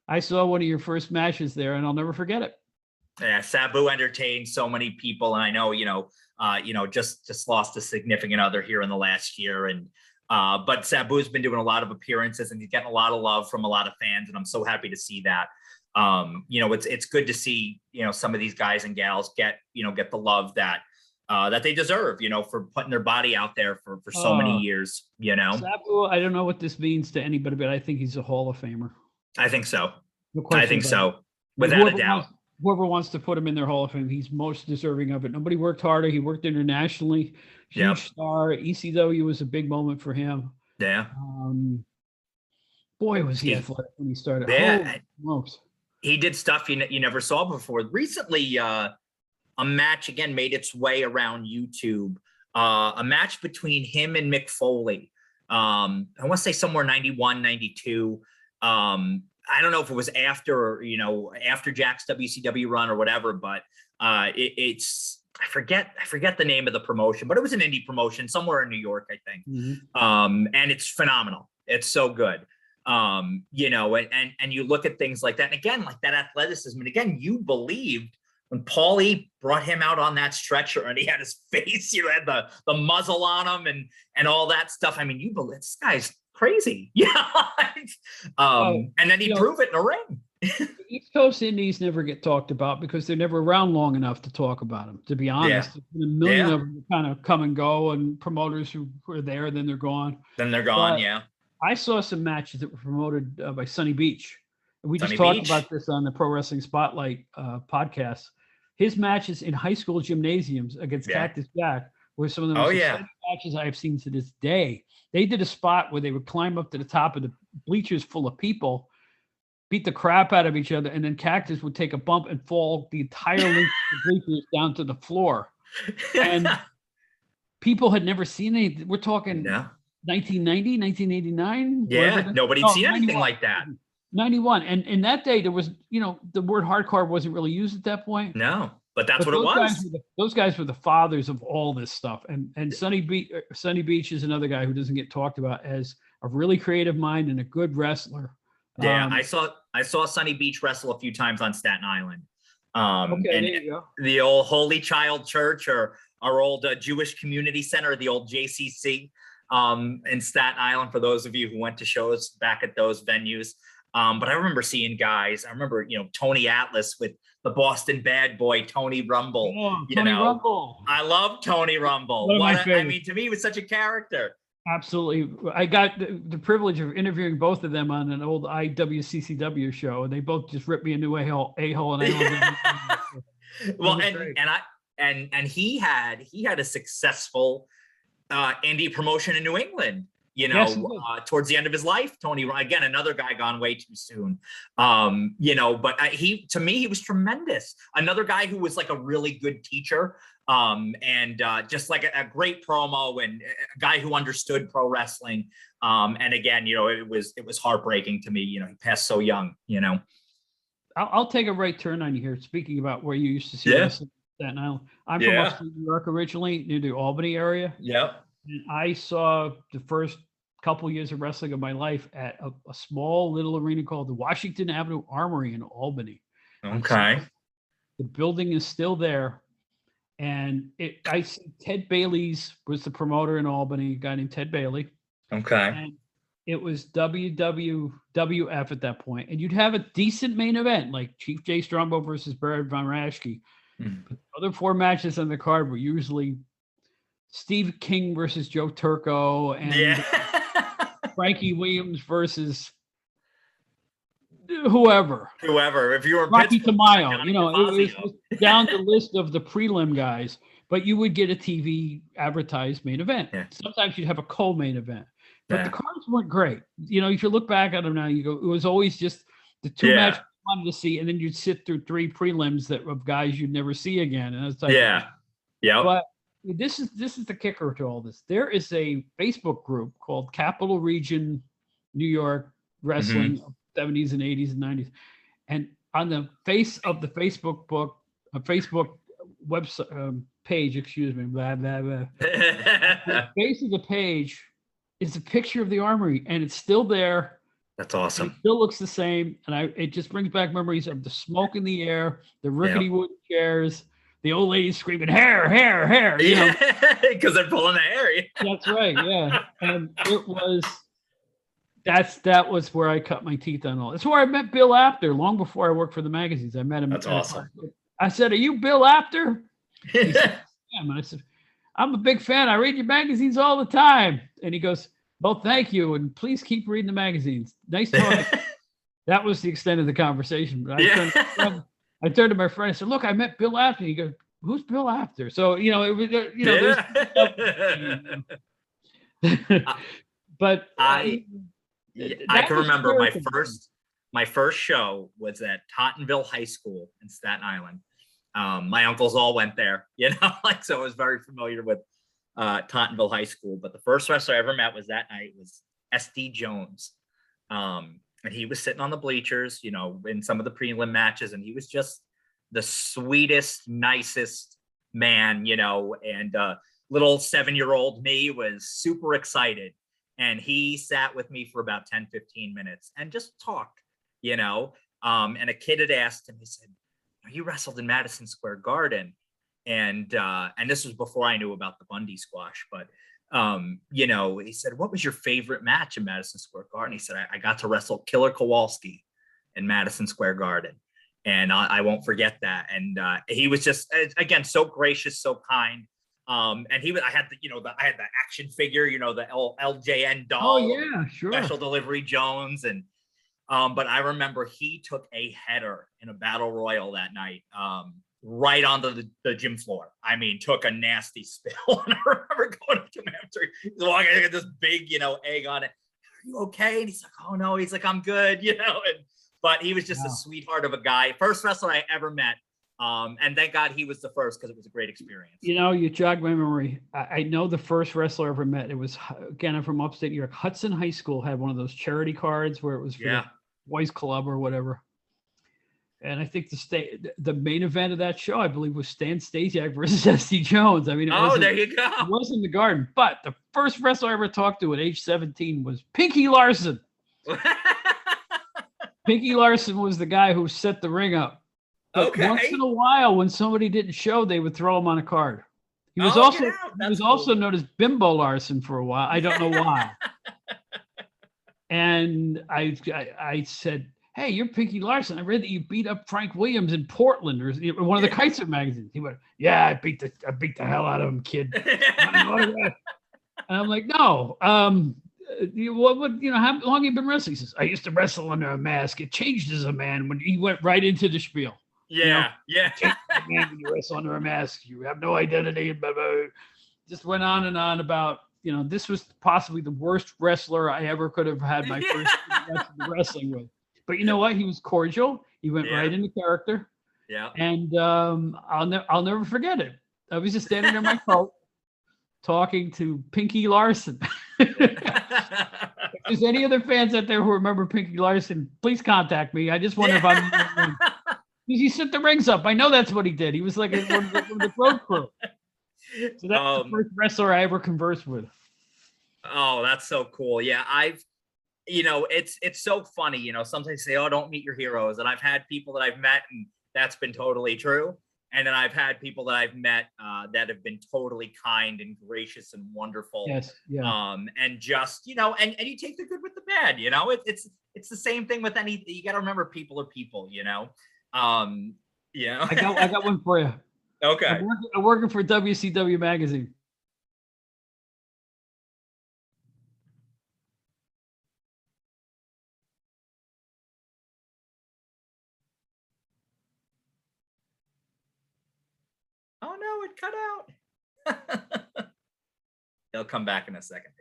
I saw one of your first matches there, and I'll never forget it. Yeah, Sabu entertained so many people, and I know, just lost a significant other here in the last year, and but Sabu's been doing a lot of appearances, and he's getting a lot of love from a lot of fans, and I'm so happy to see that. It's good to see, some of these guys and gals get the love that they deserve, for putting their body out there for so many years, Sabu, I don't know what this means to anybody, but I think he's a Hall of Famer. I think so. No I think so. Without a doubt. Whoever wants to put him in their Hall of Fame, he's most deserving of it. Nobody worked harder. He worked internationally. Huge star. ECW was a big moment for him. Yeah. Boy, was he athletic when he started. Yeah. He did stuff you never saw before. Recently, a match again made its way around YouTube. A match between him and Mick Foley. I want to say somewhere 91, 92. I don't know if it was after Jack's WCW run or whatever, but it's I forget the name of the promotion, but it was an indie promotion somewhere in New York, I think. Mm-hmm. And it's phenomenal. It's so good. And you look at things like that, and again, like that athleticism, and again, you believed when Paulie brought him out on that stretcher and he had his face, had the muzzle on him and all that stuff. I mean, you believe this guy's crazy. And then he proved it in a ring. The East Coast Indies never get talked about because they're never around long enough to talk about them, to be honest. There's been a million of them kind of come and go, and promoters who were there, then they're gone. I saw some matches that were promoted by Sonny Beach. We just talked about this on the Pro Wrestling Spotlight podcast. His matches in high school gymnasiums against Cactus Jack were some of the most exciting matches I have seen to this day. They did a spot where they would climb up to the top of the bleachers full of people, beat the crap out of each other, and then Cactus would take a bump and fall the entire length of the bleachers down to the floor. And people had never seen anything. We're talking 1990, 1989. Yeah, nobody'd seen anything like that. 91. And in that day, there was, the word hardcore wasn't really used at that point. No, but that's what it was. Those guys were the fathers of all this stuff. And Sonny Beach is another guy who doesn't get talked about as a really creative mind and a good wrestler. Yeah, I saw Sonny Beach wrestle a few times on Staten Island. There you go. The old Holy Child Church, or our old Jewish Community Center, the old JCC in Staten Island, for those of you who went to shows back at those venues. But I remember seeing guys. I remember, Tony Atlas with the Boston Bad Boy, Tony Rumble. Oh, Tony Rumble. I love Tony Rumble. I mean, to me, he was such a character. Absolutely. I got the privilege of interviewing both of them on an old IWCCW show, and they both just ripped me a new a-hole. And Well, and he had a successful indie promotion in New England. Towards the end of his life, Tony, again, another guy gone way too soon. But to me, he was tremendous. Another guy who was like a really good teacher, and just like a great promo, and a guy who understood pro wrestling. And again, it was heartbreaking to me. He passed so young. I'll take a right turn on you here. Speaking about where you used to see wrestling in Staten Island, I'm from upstate New York originally, near the Albany area. Yep. And I saw the first couple years of wrestling of my life at a small little arena called the Washington Avenue Armory in Albany. Okay. The building is still there. And I see Ted Bailey's was the promoter in Albany, a guy named Ted Bailey. Okay. And it was WWF at that point. And you'd have a decent main event, like Chief Jay Strongbow versus Baron von Raschke. Mm. But the other four matches on the card were usually Steve King versus Joe Turco, and Frankie Williams versus whoever. If you were Rocky Tamayo, it was down the list of the prelim guys, but you would get a TV advertised main event. Yeah. Sometimes you'd have a co-main event, but the cards weren't great. If you look back at them now, you go, it was always just the two matches you wanted to see, and then you'd sit through 3 prelims that of guys you'd never see again. And it's like, but this is the kicker to all this. There is a Facebook group called Capital Region New York Wrestling of 70s and 80s and 90s. And on the face of the Facebook website page, excuse me, blah, blah, blah. The face of the page is a picture of the Armory, and it's still there. That's awesome. It still looks the same, and it just brings back memories of the smoke in the air, the rickety wooden chairs, the old ladies screaming hair, hair, hair. Because they're pulling the hair. That's right, yeah. And that was where I cut my teeth on all. That's where I met Bill Apter long before I worked for the magazines. I met him. That's awesome. I said, "Are you Bill Apter?" He said, "Yeah." And I said, "I'm a big fan. I read your magazines all the time." And he goes, "Well, thank you, and please keep reading the magazines. Nice talking." That was the extent of the conversation. But I turned to my friend. I said, "Look, I met Bill Apter." He goes, "Who's Bill Apter?" So it was but I can remember my first show was at Tottenville High School in Staten Island. My uncles all went there, so I was very familiar with Tottenville High School. But the first wrestler I ever met was that night was SD Jones. And he was sitting on the bleachers, in some of the prelim matches, and he was just the sweetest, nicest man, and little 7-year-old me was super excited. And he sat with me for about 10, 15 minutes and just talked, and a kid had asked him, he said, "You wrestled in Madison Square Garden." And this was before I knew about the Bundy squash, but he said, "What was your favorite match in Madison Square Garden?" He said, I got to wrestle Killer Kowalski in Madison Square Garden. And I won't forget that. And he was just, again, so gracious, so kind. And I had the action figure, the LJN doll. Oh yeah, sure. Special Delivery Jones. And, but I remember he took a header in a battle royal that night, right onto the gym floor. I mean, took a nasty spill. And I remember going up to him after he's walking, I got this big, egg on it. "Are you okay?" And he's like, "Oh no." He's like, "I'm good," but he was just a sweetheart of a guy. First wrestler I ever met. And thank God he was the first, because it was a great experience. You jogged my memory. I know the first wrestler I ever met. It was, again, I'm from upstate New York. Hudson High School had one of those charity cards where it was for the boys club or whatever. And I think the main event of that show, I believe, was Stan Stasiak versus SD Jones. I mean, there you go. It was in the Garden. But the first wrestler I ever talked to at age 17 was Pinkie Larsen. Pinkie Larsen was the guy who set the ring up. But once in a while, when somebody didn't show, they would throw him on a card. He was also known as Bimbo Larsen for a while. I don't know why. And I said, "Hey, you're Pinkie Larsen. I read that you beat up Frank Williams in Portland or one of the Kaiser magazines." He went, "Yeah, I beat the hell out of him, kid." And I'm like, "No. How long have you been wrestling?" He says, "I used to wrestle under a mask. It changed as a man." When he went right into the spiel. Yeah. Man, when you wrestle under a mask, you have no identity. Blah, blah. Just went on and on about, this was possibly the worst wrestler I ever could have had my first wrestling with. But you know what? He was cordial. He went right into character. Yeah. And I'll never forget it. I was just standing in my coat talking to Pinkie Larsen. If there's any other fans out there who remember Pinkie Larsen, please contact me. I just wonder if I'm. He set the rings up. I know that's what he did. He was like one of the road crew. So that's the first wrestler I ever conversed with. Oh, that's so cool. Yeah, it's so funny. Sometimes they say, "Oh, don't meet your heroes," and I've had people that I've met, and that's been totally true. And then I've had people that I've met that have been totally kind and gracious and wonderful. Yes. Yeah. And just, and you take the good with the bad. It's the same thing with you got to remember, people are people. I got one for you. Okay. I'm working for WCW magazine. Oh no, it cut out. They'll come back in a second.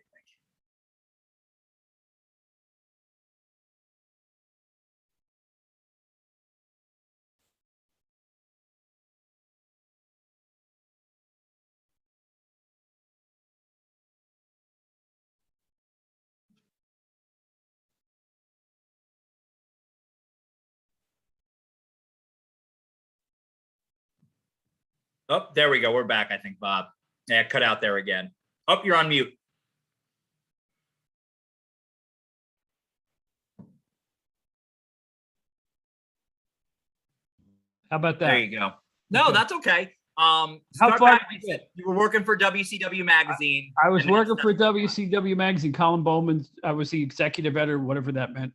Oh, there we go. We're back, I think, Bob. Yeah, cut out there again. Oh, you're on mute. How about that? There you go. No, Okay. that's okay. How Start far back. You were working for WCW magazine. I was working for WCW magazine. Colin Bowman. I was the executive editor, whatever that meant.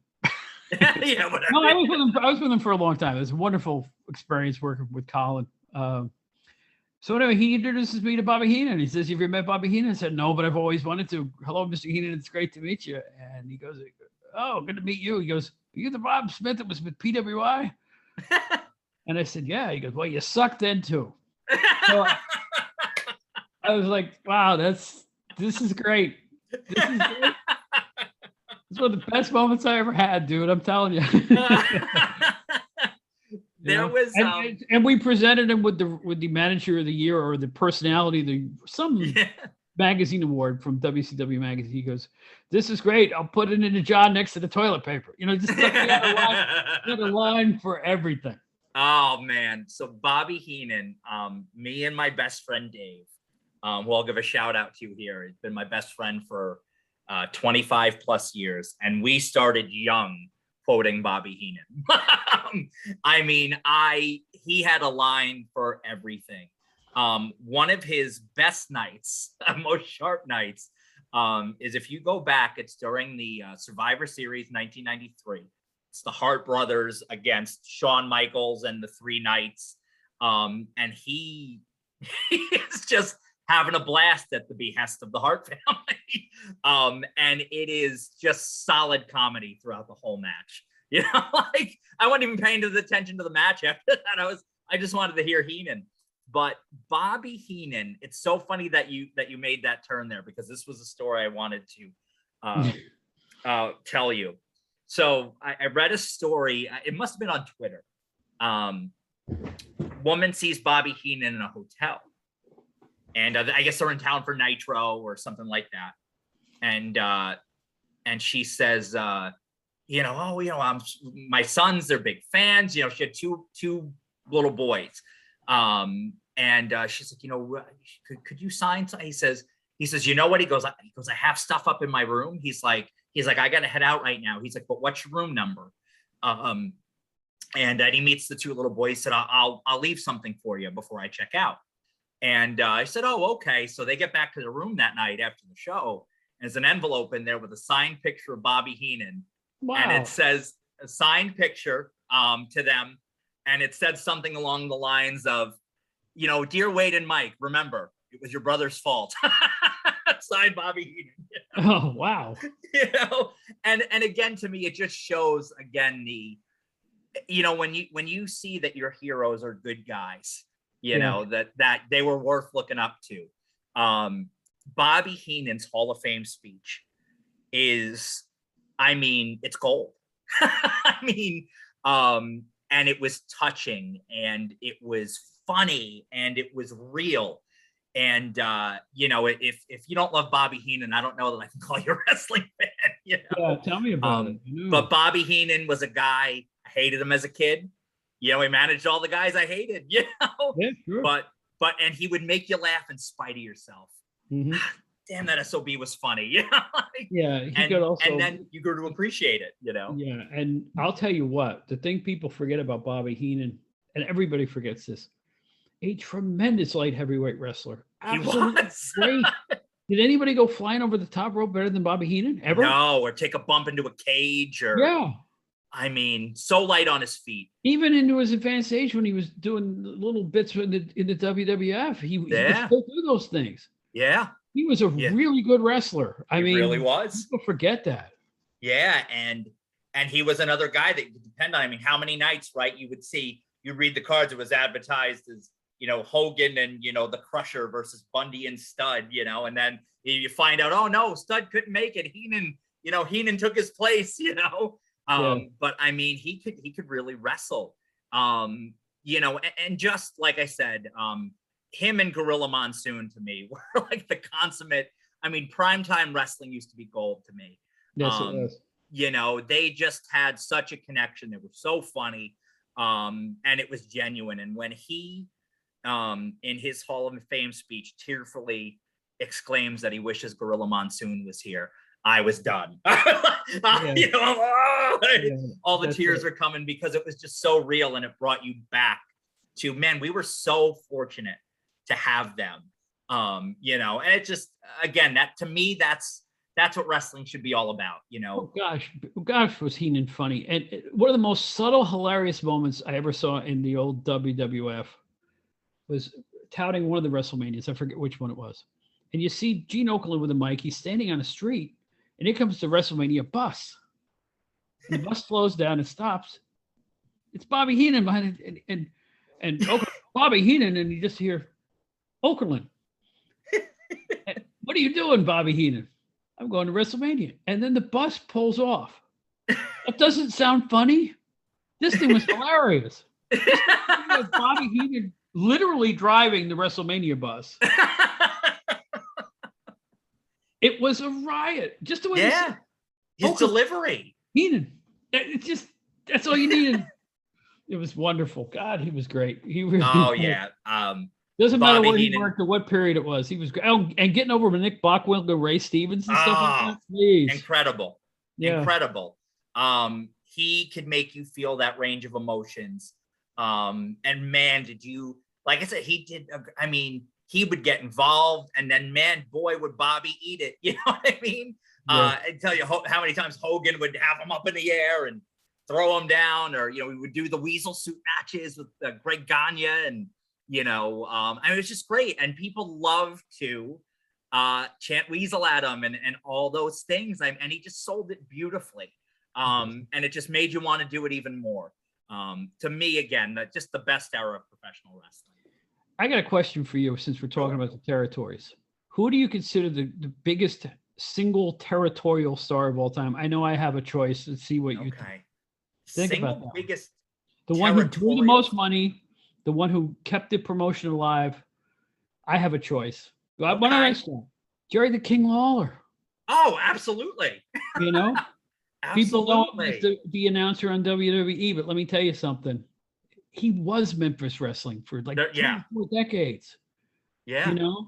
Yeah, whatever. No, I was with him for a long time. It was a wonderful experience working with Colin. So anyway, he introduces me to Bobby Heenan. He says, "Have you met Bobby Heenan?" I said, "No, but I've always wanted to." "Hello, Mr. Heenan. It's great to meet you." And he goes, "Oh, good to meet you." He goes, "Are you the Bob Smith that was with PWI?" And I said, "Yeah." He goes, "Well, you sucked then too." So I was like, "Wow, this is great. This is great." It's one of the best moments I ever had, dude. I'm telling you. There was and we presented him with the manager of the year or the personality, some magazine award from WCW magazine. He goes, "This is great. I'll put it in a jar next to the toilet paper." Just he had a line for everything. Oh man. So Bobby Heenan, me and my best friend Dave, who I'll give a shout out to here. He's been my best friend for 25 plus years, and we started young quoting Bobby Heenan. I mean, he had a line for everything. One of his best nights, most sharp nights, is if you go back, it's during the Survivor Series 1993. It's the Hart brothers against Shawn Michaels and the Three Knights. And he is just having a blast at the behest of the Hart family. And it is just solid comedy throughout the whole match. Like I wasn't even paying attention to the match after that. I just wanted to hear Heenan. But Bobby Heenan, it's so funny that you made that turn there, because this was a story I wanted to tell you. So I read a story. It must have been on Twitter. Woman sees Bobby Heenan in a hotel, and I guess they're in town for Nitro or something like that. And she says, my sons, they're big fans. She had two little boys. And she's like, could you sign something? He says, you know what? He goes, I have stuff up in my room. He's like, I got to head out right now. He's like, but what's your room number? And he meets the two little boys. He said, I'll leave something for you before I check out. And I said, oh, okay. So they get back to the room that night after the show. And there's an envelope in there with a signed picture of Bobby Heenan. Wow. And it says a signed picture to them. And it said something along the lines of, "Dear Wade and Mike, remember, it was your brother's fault." Signed Bobby Heenan. Oh, wow. And again, to me, it just shows again when you see that your heroes are good guys, that they were worth looking up to. Bobby Heenan's Hall of Fame speech is, it's gold. And it was touching, and it was funny, and it was real. And if you don't love Bobby Heenan, I don't know that I can call you a wrestling fan. Yeah, tell me about it. But Bobby Heenan was a guy, I hated him as a kid. He managed all the guys I hated. Yeah, sure. But he would make you laugh in spite of yourself. Mm-hmm. Damn, that SOB was funny. And then you grew to appreciate it. Yeah, and I'll tell you what, the thing people forget about Bobby Heenan, and everybody forgets this, a tremendous light heavyweight wrestler. Absolutely he was great. Did anybody go flying over the top rope better than Bobby Heenan ever? No, or take a bump into a cage, or so light on his feet. Even into his advanced age, when he was doing little bits in the WWF, he could still do those things. Yeah. He was a really good wrestler. He really was. People forget that. Yeah, and he was another guy that you could depend on. How many nights, right? You'd read the cards. It was advertised as, Hogan and, the Crusher versus Bundy and Stud, and then you find out, oh no, Stud couldn't make it. Heenan took his place, But he could really wrestle. And just like I said, him and Gorilla Monsoon to me were like the consummate. Primetime wrestling used to be gold to me. Yes, it was. They just had such a connection. They were so funny. And it was genuine. And when he in his Hall of Fame speech, tearfully exclaims that he wishes Gorilla Monsoon was here, I was done. You know, all the tears are coming because it was just so real, and it brought you back to, man, we were so fortunate to have them. You know, and it just, again, that to me, that's what wrestling should be all about, you know. Oh gosh, was Heenan funny. And one of the most subtle, hilarious moments I ever saw in the old WWF was touting one of the WrestleManias. I forget which one it was. And you see Gene Okerlund with a mic. He's standing on a street, and here comes the WrestleMania bus. And the bus slows down and stops. It's Bobby Heenan behind it, and Bobby Heenan, and you just hear Okerlund. What are you doing, Bobby Heenan? I'm going to WrestleMania. And then the bus pulls off. That doesn't sound funny. This thing was hilarious. Bobby Heenan literally driving the WrestleMania bus. It was a riot. Just the way his delivery. Heenan. It's just, that's all you needed. It was wonderful. God, he was great. He really doesn't matter where he worked or what period it was. He was great. Oh, and getting over with Nick Bockwinkel, Ray Stevens and stuff like that. Please. Incredible. Incredible. He could make you feel that range of emotions. And man, did you, like I said, he did. I mean, he would get involved, and then, man, boy, would Bobby eat it. You know what I mean? I tell you how many times Hogan would have him up in the air and throw him down, or, you know, we would do the weasel suit matches with Greg Gagne, and, you know, I mean, it was just great. And people love to chant weasel at him and all those things. And he just sold it beautifully. And it just made you want to do it even more. To me, again, just the best era of professional wrestling. I got a question for you, since we're talking about the territories. Who do you consider the biggest single territorial star of all time? I know I have a choice. Let's see what you think about that. Biggest the one who drew the most money, the one who kept the promotion alive. I have a choice. Why don't I start? Jerry the King Lawler. Oh, absolutely. You know? Absolutely. People know him as the announcer on WWE, but let me tell you something. He was Memphis Wrestling for like 4 decades. Yeah. You know?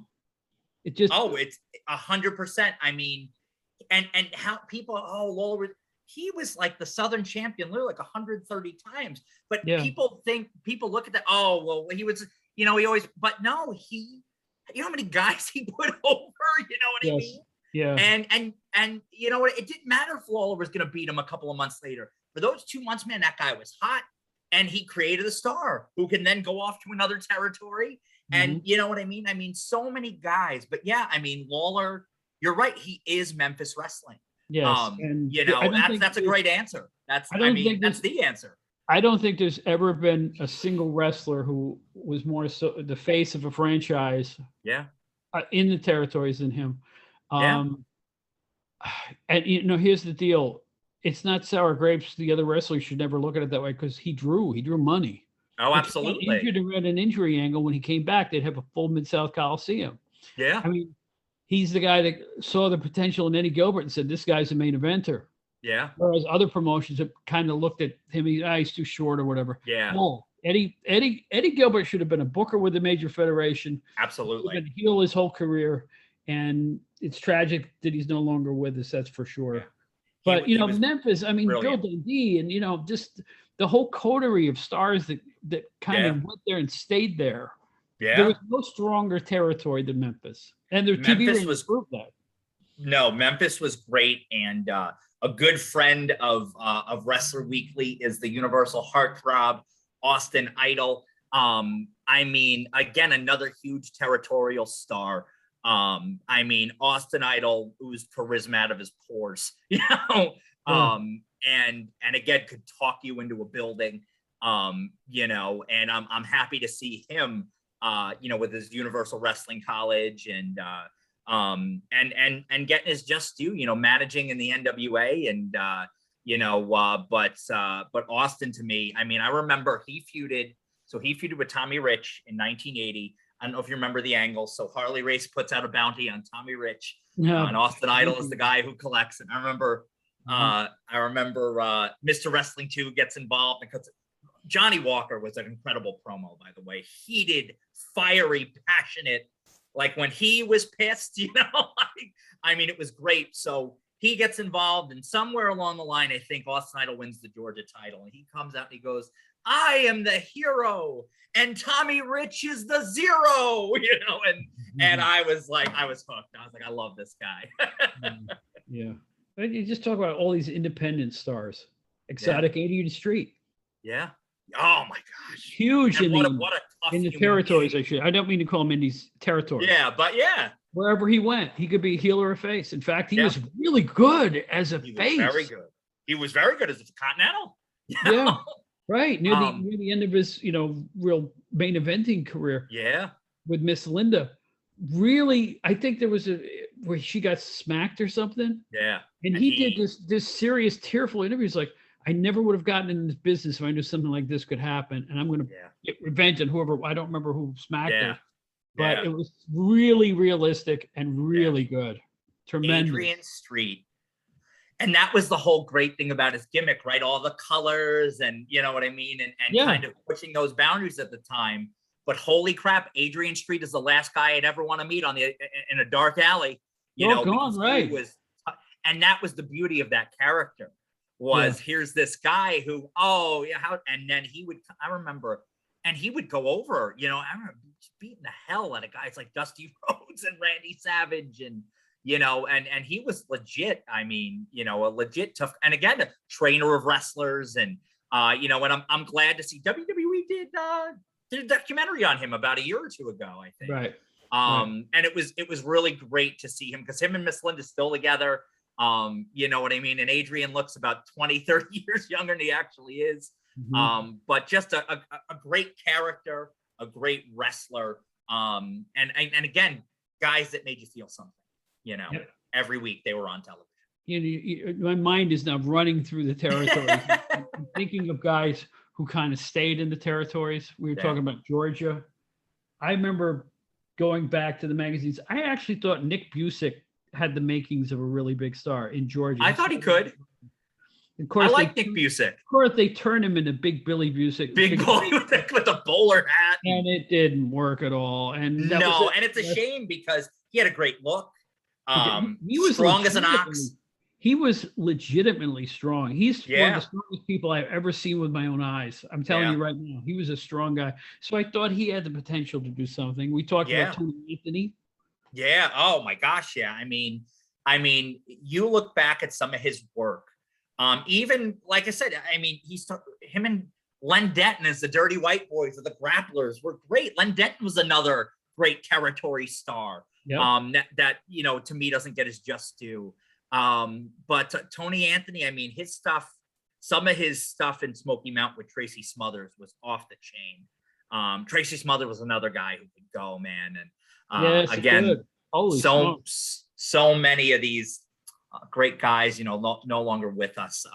It just... Oh, it's 100%. I mean, and how people, Lawler, he was like the Southern champion literally like 130 times. But people look at that, he was, you know, he always, but no, you know how many guys he put over, you know what I mean? Yeah. And you know what? It didn't matter if Lawler was going to beat him a couple of months later. For those 2 months, man, that guy was hot, and he created a star who can then go off to another territory. And you know what I mean? I mean, so many guys. But yeah, I mean, Lawler, you're right. He is Memphis Wrestling. Yes. And you know, that's a great answer. That's the answer. I don't think there's ever been a single wrestler who was more so the face of a franchise. Yeah. In the territories than him. And you know, here's the deal. It's not sour grapes. The other wrestlers should never look at it that way, because he drew money. Oh, absolutely. He injured at an injury angle. When he came back, they'd have a full Mid-South Coliseum. Yeah. I mean, he's the guy that saw the potential in Eddie Gilbert and said, this guy's a main eventer. Yeah. Whereas other promotions have kind of looked at him, he's too short or whatever. Yeah. No, Eddie Gilbert should have been a booker with the major federation. Absolutely. Been heel his whole career. And it's tragic that he's no longer with us. That's for sure. Yeah. But, you know, Memphis, I mean, brilliant. Bill Dundee, and, you know, just the whole coterie of stars that kind of went there and stayed there. Yeah. There was no stronger territory than Memphis. And their TV ratings proved that. No, Memphis was great. And a good friend of Wrestler Weekly is the Universal Heartthrob, Austin Idol. I mean, again, another huge territorial star. I mean, Austin Idol oozed charisma out of his pores, you know, and again, could talk you into a building, you know, and I'm happy to see him, you know, with his Universal Wrestling College and getting his just due, you know, managing in the NWA and, you know, but Austin, to me, I mean, I remember he feuded with Tommy Rich in 1980. I don't know if you remember the angle. So Harley Race puts out a bounty on Tommy Rich, and Austin Idol is the guy who collects it. I remember Mr. Wrestling 2 gets involved and cuts it. Johnny Walker was an incredible promo, by the way. Heated, fiery, passionate. Like when he was pissed, I mean, it was great. So he gets involved, and somewhere along the line, I think Austin Idol wins the Georgia title, and he comes out and he goes, "I am the hero, and Tommy Rich is the zero," and I was hooked. I was like, I love this guy. Yeah. And you just talk about all these independent stars. Exotic 80 Street. Yeah. Oh my gosh. Huge in the territories, I don't mean to call him in these territories. Yeah, but yeah. Wherever he went, he could be a heel or a face. In fact, he was really good as a face. Very good. He was very good as a Continental. Yeah. Right. Near the end of his, real main eventing career. Yeah. With Miss Linda. Really, I think there was where she got smacked or something. Yeah. And he did this serious, tearful interviews like, I never would have gotten in this business if I knew something like this could happen. And I'm going to get revenge on whoever, I don't remember who smacked her. But it was really realistic and really good. Tremendous. Adrian Street. And that was the whole great thing about his gimmick, right? All the colors and you know what I mean? And kind of pushing those boundaries at the time. But holy crap, Adrian Street is the last guy I'd ever want to meet in a dark alley. Right. And that was the beauty of that character. Here's this guy who, and then he would go over, I remember beating the hell out of guys like Dusty Rhodes and Randy Savage and he was legit. I mean, a legit tough, and again, a trainer of wrestlers and and I'm glad to see WWE did a documentary on him about a year or two ago, I think. Right. And it was really great to see him because him and Miss Linda still together. You know what I mean? And Adrian looks about 20, 30 years younger than he actually is. Mm-hmm. But just a great character, a great wrestler. And again, guys that made you feel something, every week they were on television. My mind is now running through the territories. I'm thinking of guys who kind of stayed in the territories. We were talking about Georgia. I remember going back to the magazines. I actually thought Nick Busick had the makings of a really big star in Georgia. I thought he could. Of course, I like Nick Busick. Of course, they turned him into Big Billy Busick. Big Billy with the bowler hat. And it didn't work at all. And and it's a shame because he had a great look. He was strong as an ox. He was legitimately strong. He's one of the strongest people I've ever seen with my own eyes. I'm telling you right now, he was a strong guy. So I thought he had the potential to do something. We talked about Tony Anthony. Yeah. Oh my gosh. Yeah. I mean, you look back at some of his work. Even like I said, I mean, him and Len Denton as the Dirty White Boys or the Grapplers were great. Len Denton was another great territory star. Yep. That to me doesn't get his just due. But Tony Anthony, I mean, some of his stuff in Smoky Mountain with Tracy Smothers was off the chain. Tracy Smothers was another guy who could go, man. And again, so many of these great guys, no longer with us.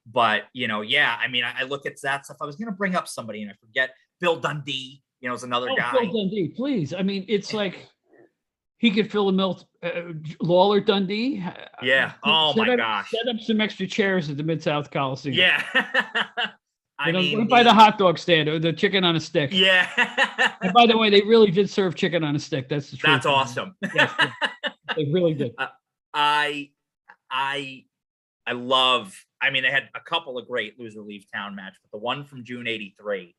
But I mean, I look at that stuff. I was going to bring up somebody and I forget. Bill Dundee, is another guy. Bill Dundee, please. I mean, it's like he could fill a mill. Lawler Dundee. Yeah. Oh my gosh. Set up some extra chairs at the Mid-South Coliseum. Yeah. I mean, by the hot dog stand or the chicken on a stick. Yeah. And by the way, they really did serve chicken on a stick. That's the truth. That's awesome. Yes, they really did. I love. I mean, they had a couple of great Loser Leave Town matches, but the one from June '83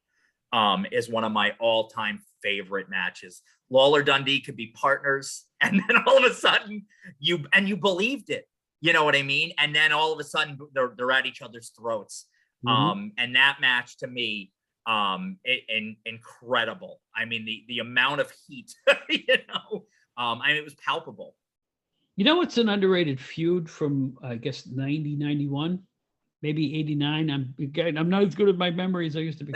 is one of my all-time favorite matches. Lawler Dundee could be partners, and then all of a sudden you believed it. You know what I mean? And then all of a sudden they're at each other's throats. Mm-hmm. And that match to me, incredible. I mean, the amount of heat, I mean, it was palpable. It's an underrated feud from, I guess, 90, 91, maybe 89. I'm not as good at my memory as I used to be.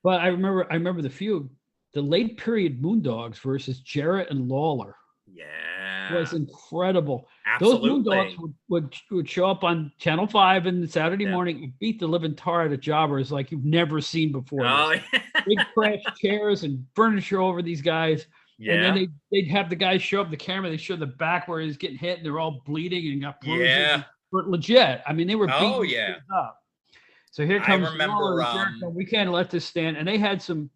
But I remember the feud. The late period Moondogs versus Jarrett and Lawler. Yeah. Was incredible. Absolutely. Those Moondogs would show up on Channel 5 in the Saturday morning and beat the living tar out of jobbers like you've never seen before. Oh. Big crash chairs and furniture over these guys. Yeah. And then they'd have the guys show up the camera. They show the back where he's getting hit and they're all bleeding and got bruises. Yeah. But legit. I mean, they were beating up. So here I comes remember, Jericho. We can't let this stand. And they had some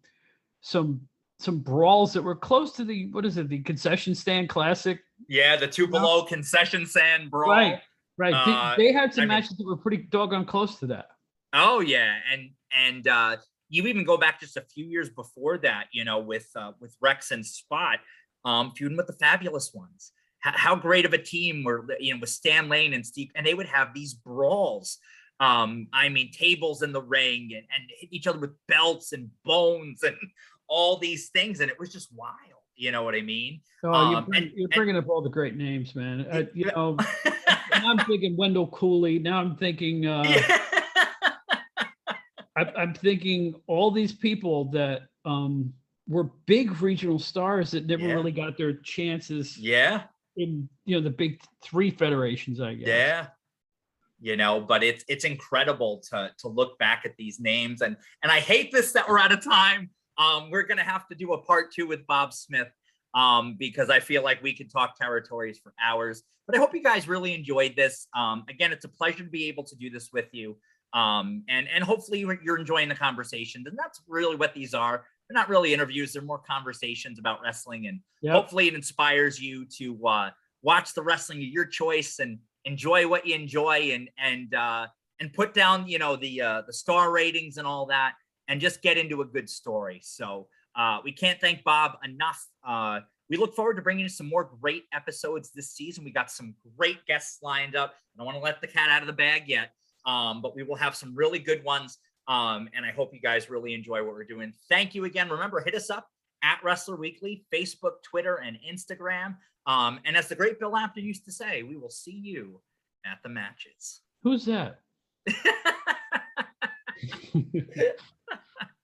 brawls that were close to the, what is it, the concession stand classic. Yeah, the Two Below concession stand brawl. Right. They had some I mean, matches that were pretty doggone close to that. oh yeah, and you even go back just a few years before that, you know, with Rex and Spot, feuding with the Fabulous Ones. How great of a team were, you know, with Stan Lane and Steve, and they would have these brawls. I mean, tables in the ring and hit each other with belts and bones and all these things, and it was just wild. You know what I mean? Oh, you're bringing up all the great names, man. You know, now I'm thinking Wendell Cooley. Now I'm thinking, I'm thinking all these people that were big regional stars that never really got their chances. Yeah. In, you know, the big three federations, I guess. Yeah. You know, but it's incredible to look back at these names, and I hate this that we're out of time. We're gonna have to do a part 2 with Bob Smith, because I feel like we could talk territories for hours. But I hope you guys really enjoyed this. Again, it's a pleasure to be able to do this with you. And hopefully you're enjoying the conversations, and that's really what these are. They're not really interviews; they're more conversations about wrestling, and hopefully it inspires you to watch the wrestling of your choice and enjoy what you enjoy, and put down, you know, the star ratings and all that, and just get into a good story. So we can't thank Bob enough. We look forward to bringing you some more great episodes this season. We got some great guests lined up. I don't want to let the cat out of the bag yet, but we will have some really good ones. And I hope you guys really enjoy what we're doing. Thank you again. Remember, hit us up at Wrestler Weekly, Facebook, Twitter, and Instagram. And as the great Bill Apter used to say, we will see you at the matches. Who's that?